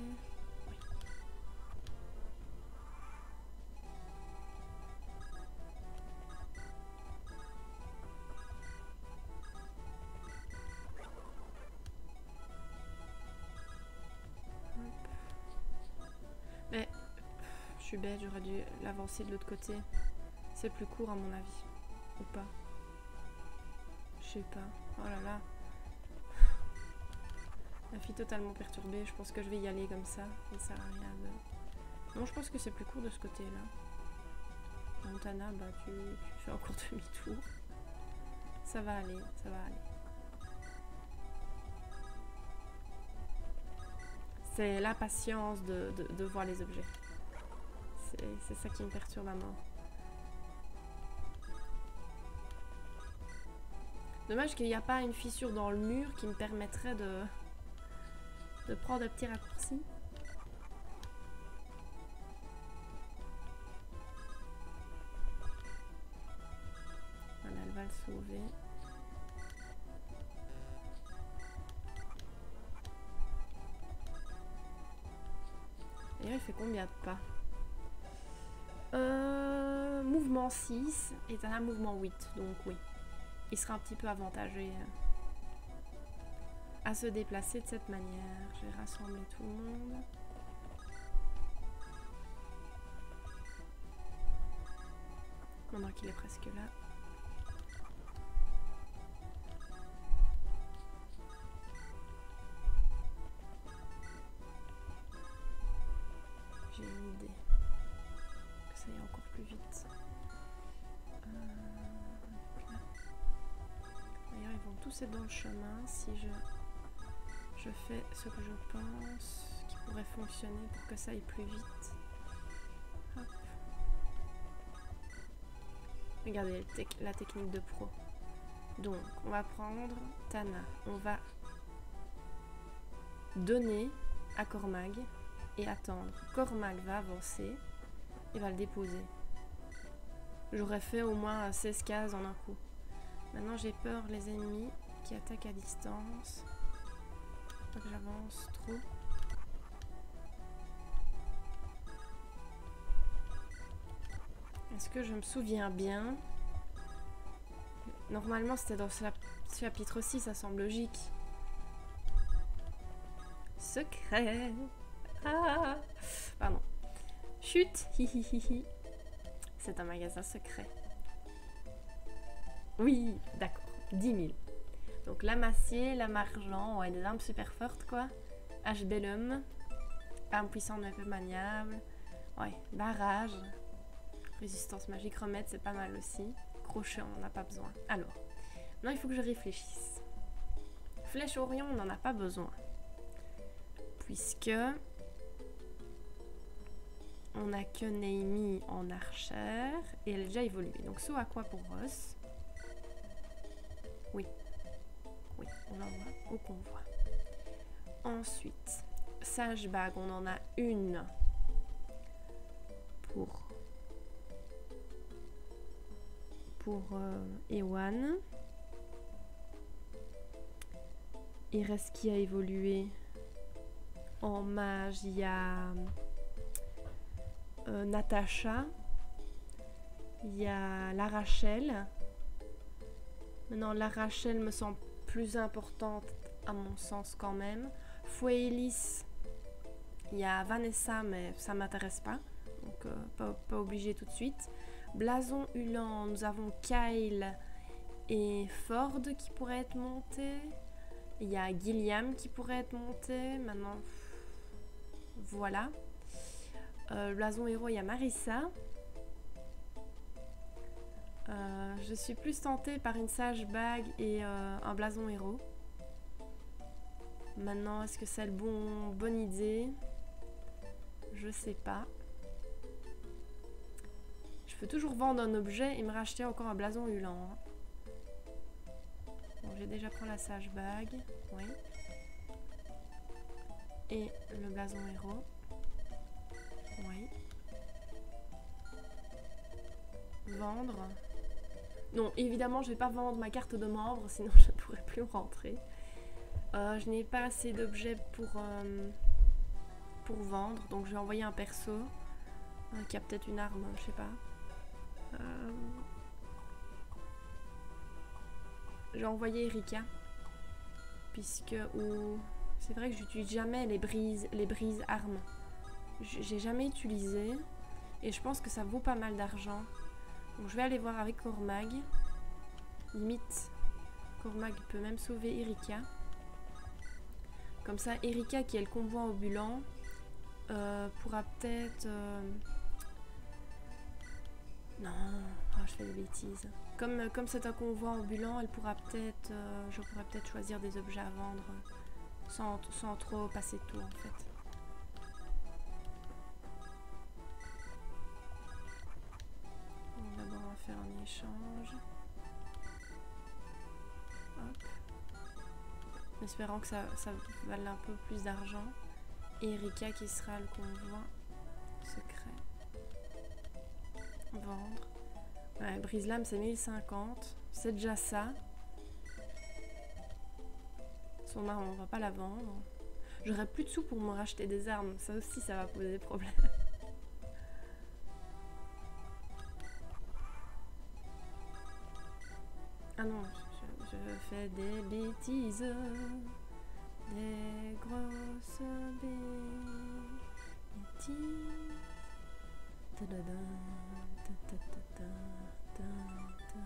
Mais je suis bête, j'aurais dû l'avancer de l'autre côté. C'est plus court à mon avis. Ou pas? Je sais pas. Oh là là. La fille totalement perturbée. Je pense que je vais y aller comme ça. Ça ne sert à rien de... Non, je pense que c'est plus court de ce côté-là. Montana, bah tu fais encore demi-tour. Ça va aller, ça va aller. C'est la patience de voir les objets. C'est ça qui me perturbe à mort. Dommage qu'il n'y a pas une fissure dans le mur qui me permettrait de prendre des petits raccourcis. Voilà, elle va le sauver. Et il fait combien de pas? Mouvement 6 et t'as un mouvement 8, donc oui. il sera un petit peu avantagé à se déplacer de cette manière. Je vais rassembler tout le monde. Maintenant qu'il est presque là. J'ai une idée. Que ça aille encore plus vite. D'ailleurs, ils vont tous être dans le chemin si je fais ce que je pense qui pourrait fonctionner pour que ça aille plus vite. Hop. Regardez la technique de pro. Donc, on va prendre Tana. On va donner à Cormag et attendre. Cormag va avancer et va le déposer. J'aurais fait au moins 16 cases en un coup. Maintenant, j'ai peur les ennemis qui attaquent à distance. Faut que j'avance trop. Est-ce que je me souviens bien? Normalement, c'était dans ce chapitre aussi, ça semble logique. Secret. Ah, pardon. Chut. Hihihihi. C'est un magasin secret. Oui, d'accord. 10 000. Donc l'amacier, lame argent, ouais, des armes super fortes quoi. H bellum. Arme puissante mais peu maniable. Ouais, barrage. Résistance magique, remède, c'est pas mal aussi. Crochet, on n'en a pas besoin. Alors, maintenant il faut que je réfléchisse. Flèche Orion, on n'en a pas besoin. Puisque on n'a que Naomi en archère et elle a déjà évolué. Donc saut à quoi pour Ross? Oui. Oui, on l'envoie au convoi. Ensuite, Sage Bag, on en a une pour Ewan. Il reste qui a évolué en mage, il y a Natacha, il y a la Rachel. Maintenant, la Rachel me semble plus importante à mon sens quand même. Fouélis, il y a Vanessa, mais ça m'intéresse pas, donc pas obligé tout de suite. Blason Hulan, nous avons Kyle et Ford qui pourraient être montés. Il y a Gilliam qui pourrait être monté. Maintenant, voilà. Blason héros, il y a Marissa. Je suis plus tentée par une sage bague et un blason héros. Maintenant, est-ce que c'est le bonne idée? Je sais pas. Je peux toujours vendre un objet et me racheter encore un blason Hulan. Hein. Bon, j'ai déjà pris la sage bague. Oui. Et le blason héros. Oui. Vendre. Non, évidemment, je vais pas vendre ma carte de membre, sinon je ne pourrais plus rentrer. Je n'ai pas assez d'objets pour vendre, donc je vais envoyer un perso qui a peut-être une arme, je sais pas. J'ai envoyé Erika, puisque c'est vrai que j'utilise jamais les brises armes. J'ai jamais utilisé et je pense que ça vaut pas mal d'argent. Donc je vais aller voir avec Cormag. Limite, Cormag peut même sauver Erika. Comme ça, Erika qui est le convoi ambulant pourra peut-être... Non, oh, je fais des bêtises. Comme c'est un convoi ambulant, elle pourra peut-être, je pourrais peut-être choisir des objets à vendre sans trop passer de tour en fait. D'abord on va faire un échange. Hop. En espérant que ça vale un peu plus d'argent. Et Erika qui sera le convoi secret. Vendre. Ouais, brise-lame c'est 1050. C'est déjà ça. Son arme on va pas la vendre. J'aurais plus de sous pour me racheter des armes. Ça aussi ça va poser des problèmes. Ah non, Je fais des bêtises, des grosses bêtises. Ta-da-da, ta-ta-ta-ta, ta-ta.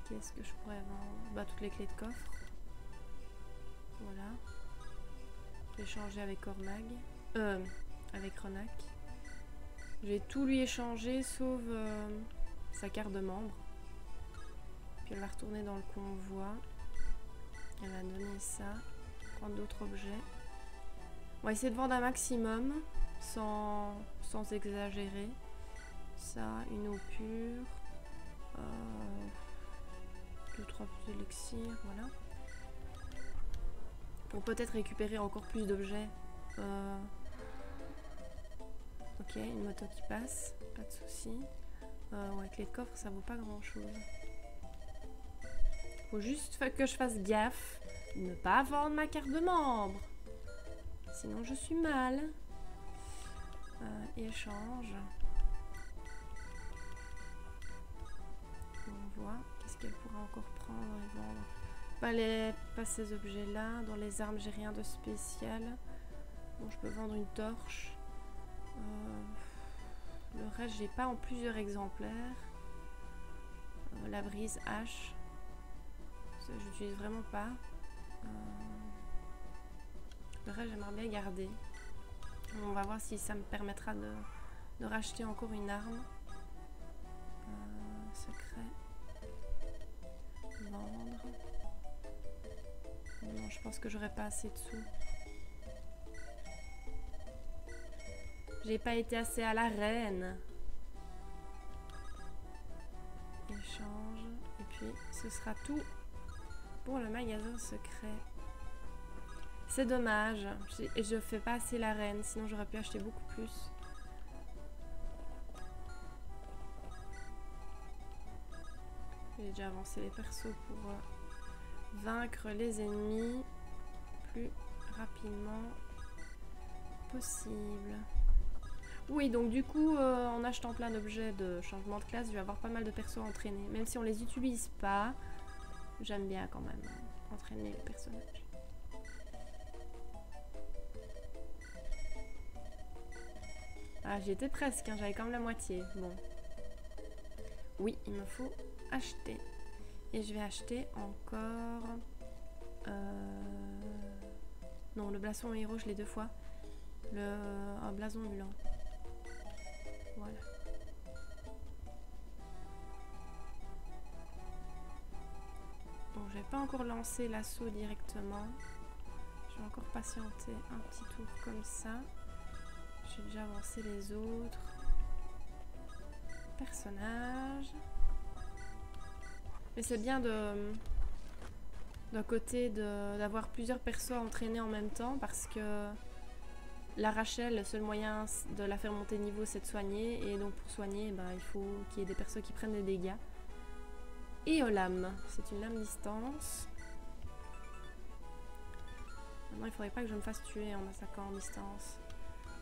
Qu'est-ce que je pourrais vendre? Bah, toutes les clés de coffre. Voilà. J'ai échangé avec Cormag. Avec Ronak. J'ai tout lui échangé sauf sa carte de membre. Puis elle va retourner dans le convoi. Elle va donner ça. Prendre d'autres objets. On va essayer de vendre un maximum sans exagérer. Ça, une eau pure. 2-3 élixirs, voilà. Pour peut-être récupérer encore plus d'objets. Ok, une moto qui passe, pas de souci. Ouais, clé de coffre, ça vaut pas grand-chose. Faut juste que je fasse gaffe, ne pas vendre ma carte de membre. Sinon, je suis mal. Échange. On voit. Qu'est-ce qu'elle pourra encore prendre et vendre? Pas ces objets-là. Dans les armes, j'ai rien de spécial. Bon, je peux vendre une torche. Le reste, j'ai pas en plusieurs exemplaires. La brise hache. Ça, j'utilise vraiment pas. Le reste, j'aimerais bien garder. On va voir si ça me permettra de racheter encore une arme. Secret. Vendre. Non, je pense que j'aurais pas assez de sous. J'ai pas été assez à l'arène. Échange. Et puis, ce sera tout pour le magasin secret. C'est dommage. Je fais pas assez l'arène, sinon j'aurais pu acheter beaucoup plus. J'ai déjà avancé les persos pour vaincre les ennemis plus rapidement possible. Oui, donc du coup, en achetant plein d'objets de changement de classe, je vais avoir pas mal de persos à entraîner. Même si on les utilise pas, j'aime bien quand même entraîner les personnages. Ah, j'y étais presque, hein, j'avais quand même la moitié. Bon. Oui, il me faut acheter. Et je vais acheter encore... Non, le blason héros, je l'ai 2 fois. Un blason mulant. Voilà. Bon, je vais pas encore lancer l'assaut directement. Je vais encore patienter un petit tour comme ça. J'ai déjà avancé les autres personnages. Mais c'est bien d'un côté d'avoir plusieurs persos à entraîner en même temps parce que la Rachel, le seul moyen de la faire monter de niveau, c'est de soigner. Et donc pour soigner, il faut qu'il y ait des persos qui prennent des dégâts. Et Olam, c'est une lame distance. Maintenant, il faudrait pas que je me fasse tuer en attaquant en distance.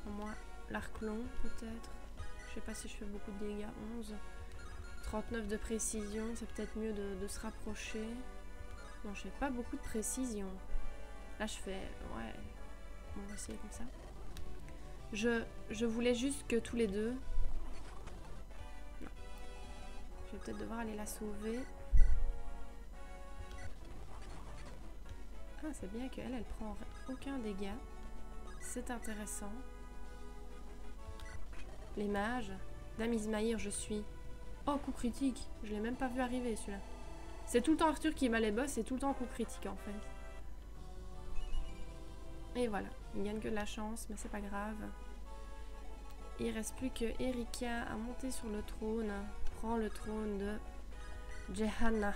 Au moins, l'arc long, peut-être. Je sais pas si je fais beaucoup de dégâts. 11. 39 de précision, c'est peut-être mieux de se rapprocher. Non, je fais pas beaucoup de précision. Là, je fais... Ouais. On va essayer comme ça. Je voulais juste que tous les deux... Non. Je vais peut-être devoir aller la sauver. Ah, c'est bien qu'elle, elle prend aucun dégât. C'est intéressant. Les mages. Dame Ismaïr, je suis... Oh, coup critique. Je l'ai même pas vu arriver, celui-là. C'est tout le temps Arthur qui bat les boss et tout le temps coup critique, en fait. Et voilà. Il gagne que de la chance, mais c'est pas grave. Il reste plus que Erika à monter sur le trône. Prend le trône de Jehanna.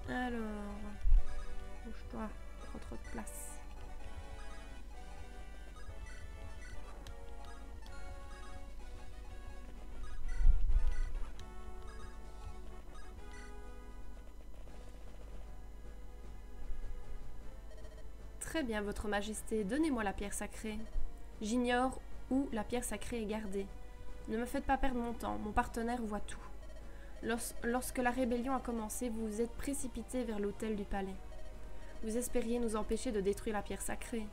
Alors... Bouge-toi. Trop de place. Très bien, votre majesté, donnez-moi la pierre sacrée. J'ignore où la pierre sacrée est gardée. Ne me faites pas perdre mon temps, mon partenaire voit tout. Lorsque la rébellion a commencé, vous vous êtes précipité vers l'autel du palais. Vous espériez nous empêcher de détruire la pierre sacrée.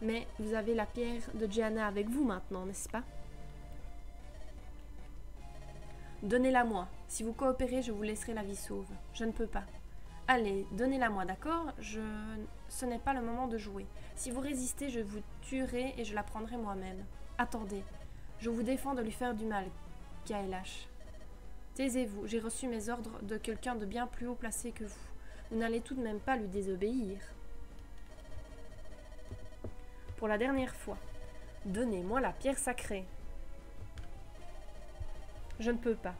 Mais vous avez la pierre de Gianna avec vous maintenant, n'est-ce pas? Donnez-la-moi. Si vous coopérez, je vous laisserai la vie sauve. Je ne peux pas. Allez, donnez-la-moi, d'accord? Ce n'est pas le moment de jouer. Si vous résistez, je vous tuerai et je la prendrai moi-même. Attendez. Je vous défends de lui faire du mal, Kailash. Taisez-vous, j'ai reçu mes ordres de quelqu'un de bien plus haut placé que vous. Vous n'allez tout de même pas lui désobéir. Pour la dernière fois, donnez-moi la pierre sacrée. Je ne peux pas.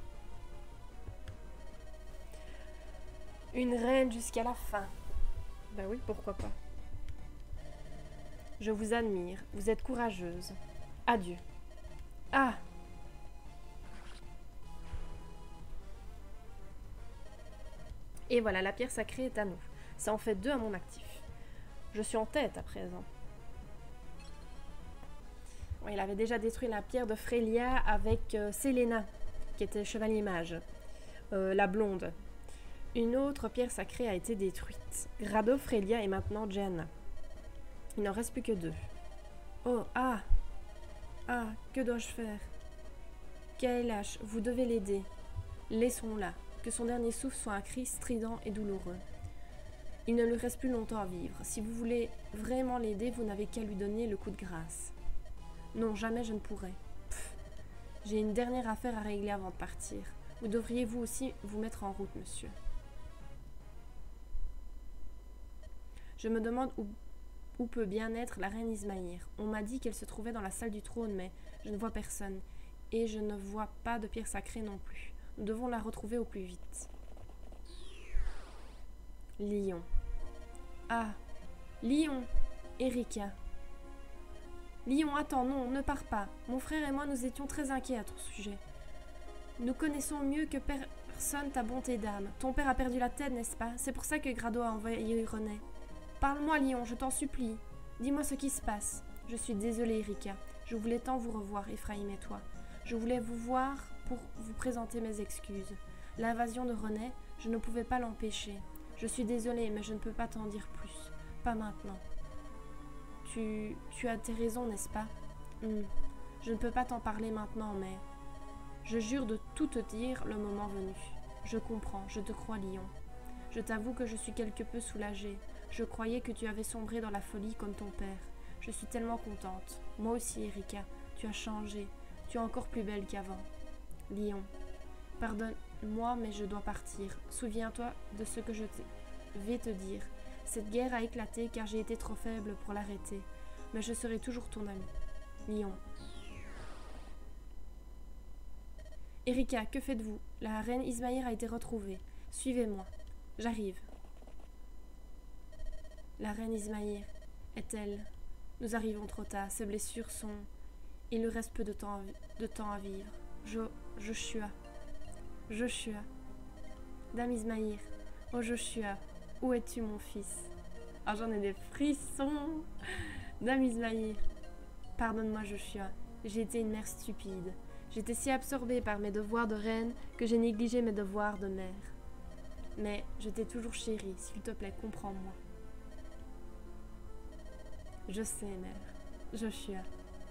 Une reine jusqu'à la fin. Ben oui, pourquoi pas. Je vous admire, vous êtes courageuse. Adieu. Ah! Et voilà, la pierre sacrée est à nous. Ça en fait 2 à mon actif. Je suis en tête à présent. Bon, il avait déjà détruit la pierre de Frelia avec Selena, qui était chevalier mage. La blonde. Une autre pierre sacrée a été détruite. Grado, Frelia et maintenant Gianna. Il n'en reste plus que 2. Oh, ah! Ah, que dois-je faire? Kailash, vous devez l'aider. Laissons-la. Que son dernier souffle soit un cri strident et douloureux. Il ne lui reste plus longtemps à vivre. Si vous voulez vraiment l'aider, vous n'avez qu'à lui donner le coup de grâce. Non, jamais je ne pourrai. J'ai une dernière affaire à régler avant de partir. Vous devriez vous aussi vous mettre en route, monsieur. Je me demande où peut bien être la reine Ismaïr. On m'a dit qu'elle se trouvait dans la salle du trône, mais je ne vois personne. Et je ne vois pas de pierre sacrée non plus. Nous devons la retrouver au plus vite. Lion. Ah, Lion. Erika. Lion, attends, non, ne pars pas. Mon frère et moi, nous étions très inquiets à ton sujet. Nous connaissons mieux que personne ta bonté d'âme. Ton père a perdu la tête, n'est-ce pas? C'est pour ça que Grado a envoyé René. Parle-moi, Lion, je t'en supplie. Dis-moi ce qui se passe. Je suis désolée, Erika. Je voulais tant vous revoir, Ephraim et toi. Je voulais vous voir pour vous présenter mes excuses. L'invasion de René, je ne pouvais pas l'empêcher. Je suis désolée, mais je ne peux pas t'en dire plus. Pas maintenant. Tu as tes raisons, n'est-ce pas? Je ne peux pas t'en parler maintenant, mais... Je jure de tout te dire le moment venu. Je comprends, je te crois, Lion. Je t'avoue que je suis quelque peu soulagée. Je croyais que tu avais sombré dans la folie comme ton père. Je suis tellement contente. Moi aussi, Erika, tu as changé. Tu es encore plus belle qu'avant. Lion, pardonne-moi, mais je dois partir. Souviens-toi de ce que je vais te dire. Cette guerre a éclaté car j'ai été trop faible pour l'arrêter. Mais je serai toujours ton ami. Lion. Erika, que faites-vous? La reine Ismaïr a été retrouvée. Suivez-moi. J'arrive. La reine Ismaïr est-elle? Nous arrivons trop tard. Ses blessures sont... Il lui reste peu de temps à vivre. Joshua. Joshua. Dame Ismaïr. Oh Joshua, où es-tu mon fils? Ah, j'en ai des frissons. Dame Ismaïr. Pardonne-moi Joshua. J'ai été une mère stupide. J'étais si absorbée par mes devoirs de reine que j'ai négligé mes devoirs de mère. Mais je t'ai toujours chérie. S'il te plaît, comprends-moi. Je sais, mère. Joshua.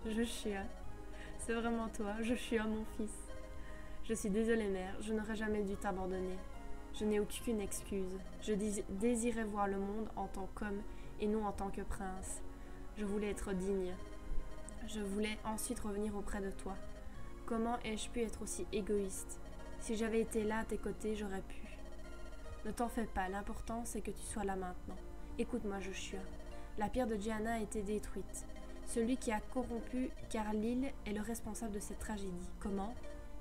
Joshua. C'est vraiment toi, Joshua, mon fils. Je suis désolée, mère. Je n'aurais jamais dû t'abandonner. Je n'ai aucune excuse. Je désirais voir le monde en tant qu'homme et non en tant que prince. Je voulais être digne. Je voulais ensuite revenir auprès de toi. Comment ai-je pu être aussi égoïste? Si j'avais été là à tes côtés, j'aurais pu. Ne t'en fais pas, l'important c'est que tu sois là maintenant. Écoute-moi, Joshua. La pierre de Gianna a été détruite. Celui qui a corrompu Carlyle est le responsable de cette tragédie. Comment?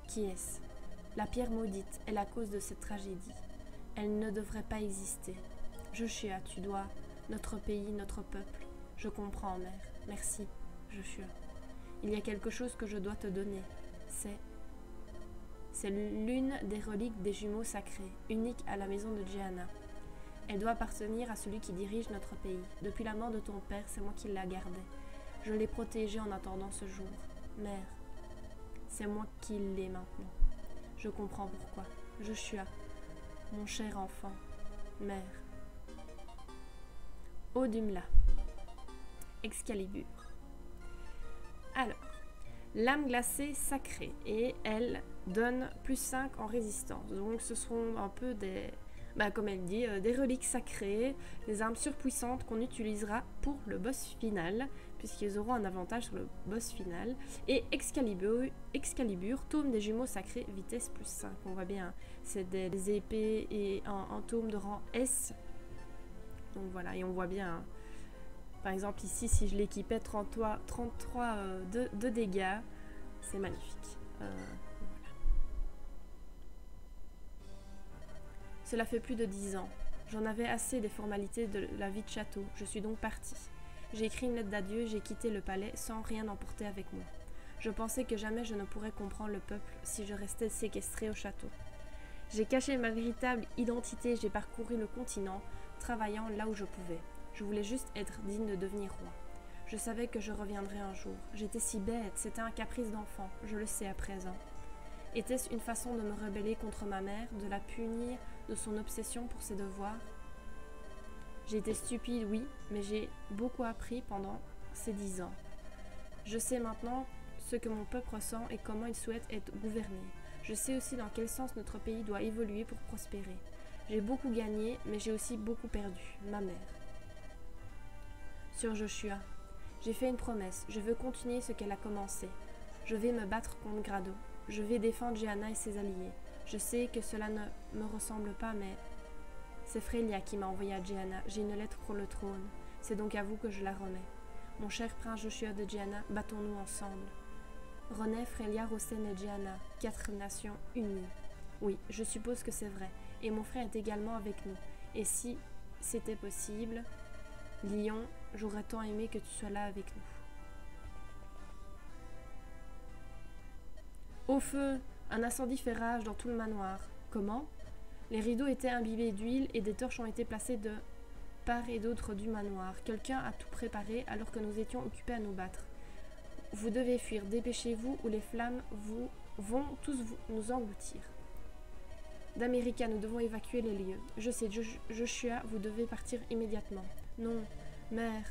Qui est-ce? La pierre maudite est la cause de cette tragédie. Elle ne devrait pas exister. Joshua, tu dois... Notre pays, notre peuple. Je comprends, mère. Merci, Joshua. Il y a quelque chose que je dois te donner. C'est l'une des reliques des jumeaux sacrés, unique à la maison de Gianna. Elle doit appartenir à celui qui dirige notre pays. Depuis la mort de ton père, c'est moi qui la gardais. Je l'ai protégé en attendant ce jour. Mère, c'est moi qui l'ai maintenant. Je comprends pourquoi. Joshua, mon cher enfant. Mère. Odumla. Excalibur. Alors, lame glacée sacrée et elle donne plus 5 en résistance. Donc ce seront un peu des, comme elle dit, des reliques sacrées, des armes surpuissantes qu'on utilisera pour le boss final, puisqu'ils auront un avantage sur le boss final. Et Excalibur, tome des jumeaux sacrés, vitesse plus 5. On voit bien, c'est des épées et un tome de rang S. Donc voilà, et on voit bien, par exemple ici, si je l'équipais 33 de dégâts, c'est magnifique. Voilà. Cela fait plus de 10 ans. J'en avais assez des formalités de la vie de château. Je suis donc partie. J'ai écrit une lettre d'adieu et j'ai quitté le palais sans rien emporter avec moi. Je pensais que jamais je ne pourrais comprendre le peuple si je restais séquestrée au château. J'ai caché ma véritable identité et j'ai parcouru le continent, travaillant là où je pouvais. Je voulais juste être digne de devenir roi. Je savais que je reviendrais un jour. J'étais si bête, c'était un caprice d'enfant, je le sais à présent. Était-ce une façon de me rebeller contre ma mère, de la punir de son obsession pour ses devoirs? J'ai été stupide, oui, mais j'ai beaucoup appris pendant ces 10 ans. Je sais maintenant ce que mon peuple ressent et comment il souhaite être gouverné. Je sais aussi dans quel sens notre pays doit évoluer pour prospérer. J'ai beaucoup gagné, mais j'ai aussi beaucoup perdu, ma mère. Sur Joshua, j'ai fait une promesse, je veux continuer ce qu'elle a commencé. Je vais me battre contre Grado. Je vais défendre Jehanna et ses alliés. Je sais que cela ne me ressemble pas, mais c'est Frelia qui m'a envoyé à Jehanna. J'ai une lettre pour le trône. C'est donc à vous que je la remets. Mon cher prince Joshua de Jehanna, battons-nous ensemble. René, Frelia, Rosen et Jehanna, 4 nations unies. Oui, je suppose que c'est vrai. Et mon frère est également avec nous. Et si c'était possible, Lion, j'aurais tant aimé que tu sois là avec nous. Au feu, un incendie fait rage dans tout le manoir. Comment? Les rideaux étaient imbibés d'huile et des torches ont été placées de part et d'autre du manoir. Quelqu'un a tout préparé alors que nous étions occupés à nous battre. Vous devez fuir, dépêchez-vous ou les flammes vont tous nous engloutir. D'América, nous devons évacuer les lieux. Je sais, Joshua, vous devez partir immédiatement. Non, mère,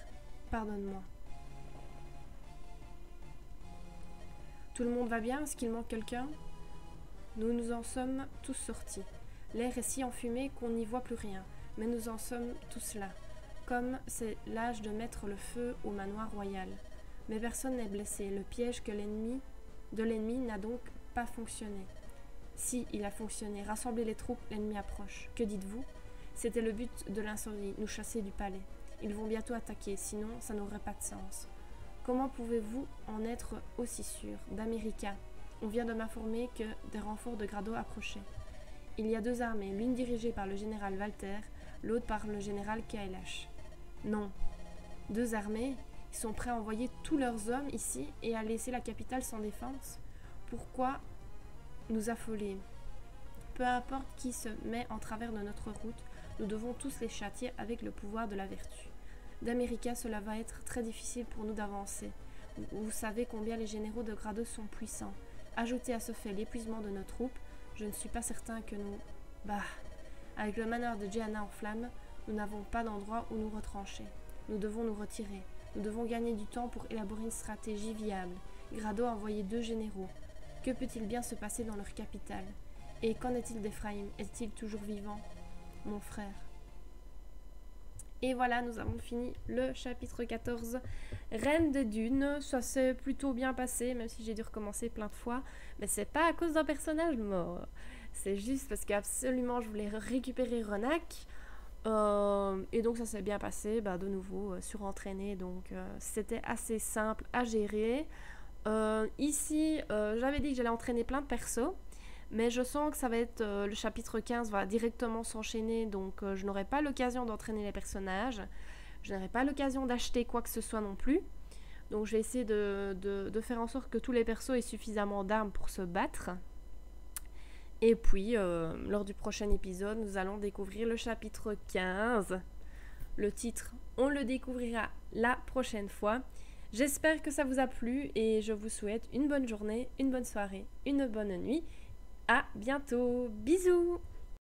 pardonne-moi. Tout le monde va bien? Est-ce qu'il manque quelqu'un? Nous nous en sommes tous sortis. L'air est si enfumé qu'on n'y voit plus rien, mais nous en sommes tous là. Comme c'est l'âge de mettre le feu au manoir royal. Mais personne n'est blessé. Le piège de l'ennemi n'a donc pas fonctionné. Si, il a fonctionné. Rassemblez les troupes, l'ennemi approche. Que dites-vous? C'était le but de l'incendie, nous chasser du palais. Ils vont bientôt attaquer, sinon ça n'aurait pas de sens. Comment pouvez-vous en être aussi sûr? D'América, on vient de m'informer que des renforts de Grado approchaient. Il y a 2 armées, l'une dirigée par le général Walter, l'autre par le général Kailash. Non. 2 armées? Ils sont prêts à envoyer tous leurs hommes ici et à laisser la capitale sans défense? Pourquoi nous affoler? Peu importe qui se met en travers de notre route, nous devons tous les châtier avec le pouvoir de la vertu. D'América, cela va être très difficile pour nous d'avancer. Vous savez combien les généraux de Grado sont puissants. Ajoutez à ce fait l'épuisement de nos troupes, je ne suis pas certain que nous... Avec le manoir de Jehanna en flammes, nous n'avons pas d'endroit où nous retrancher. Nous devons nous retirer. Nous devons gagner du temps pour élaborer une stratégie viable. Grado a envoyé 2 généraux. Que peut-il bien se passer dans leur capitale? Et qu'en est-il d'Ephraïm? Est-il toujours vivant? Mon frère. Et voilà, nous avons fini le chapitre 14, Reine des Dunes. Ça s'est plutôt bien passé, même si j'ai dû recommencer plein de fois. Mais c'est pas à cause d'un personnage mort. C'est juste parce qu'absolument, je voulais récupérer Renac. Et donc, ça s'est bien passé. De nouveau, surentraîné. Donc, c'était assez simple à gérer. Ici, j'avais dit que j'allais entraîner plein de persos. Mais je sens que ça va être le chapitre 15 va directement s'enchaîner, donc je n'aurai pas l'occasion d'entraîner les personnages, je n'aurai pas l'occasion d'acheter quoi que ce soit non plus. Donc je vais essayer de faire en sorte que tous les persos aient suffisamment d'armes pour se battre. Et puis, lors du prochain épisode, nous allons découvrir le chapitre 15. Le titre, on le découvrira la prochaine fois. J'espère que ça vous a plu et je vous souhaite une bonne journée, une bonne soirée, une bonne nuit. À bientôt. Bisous.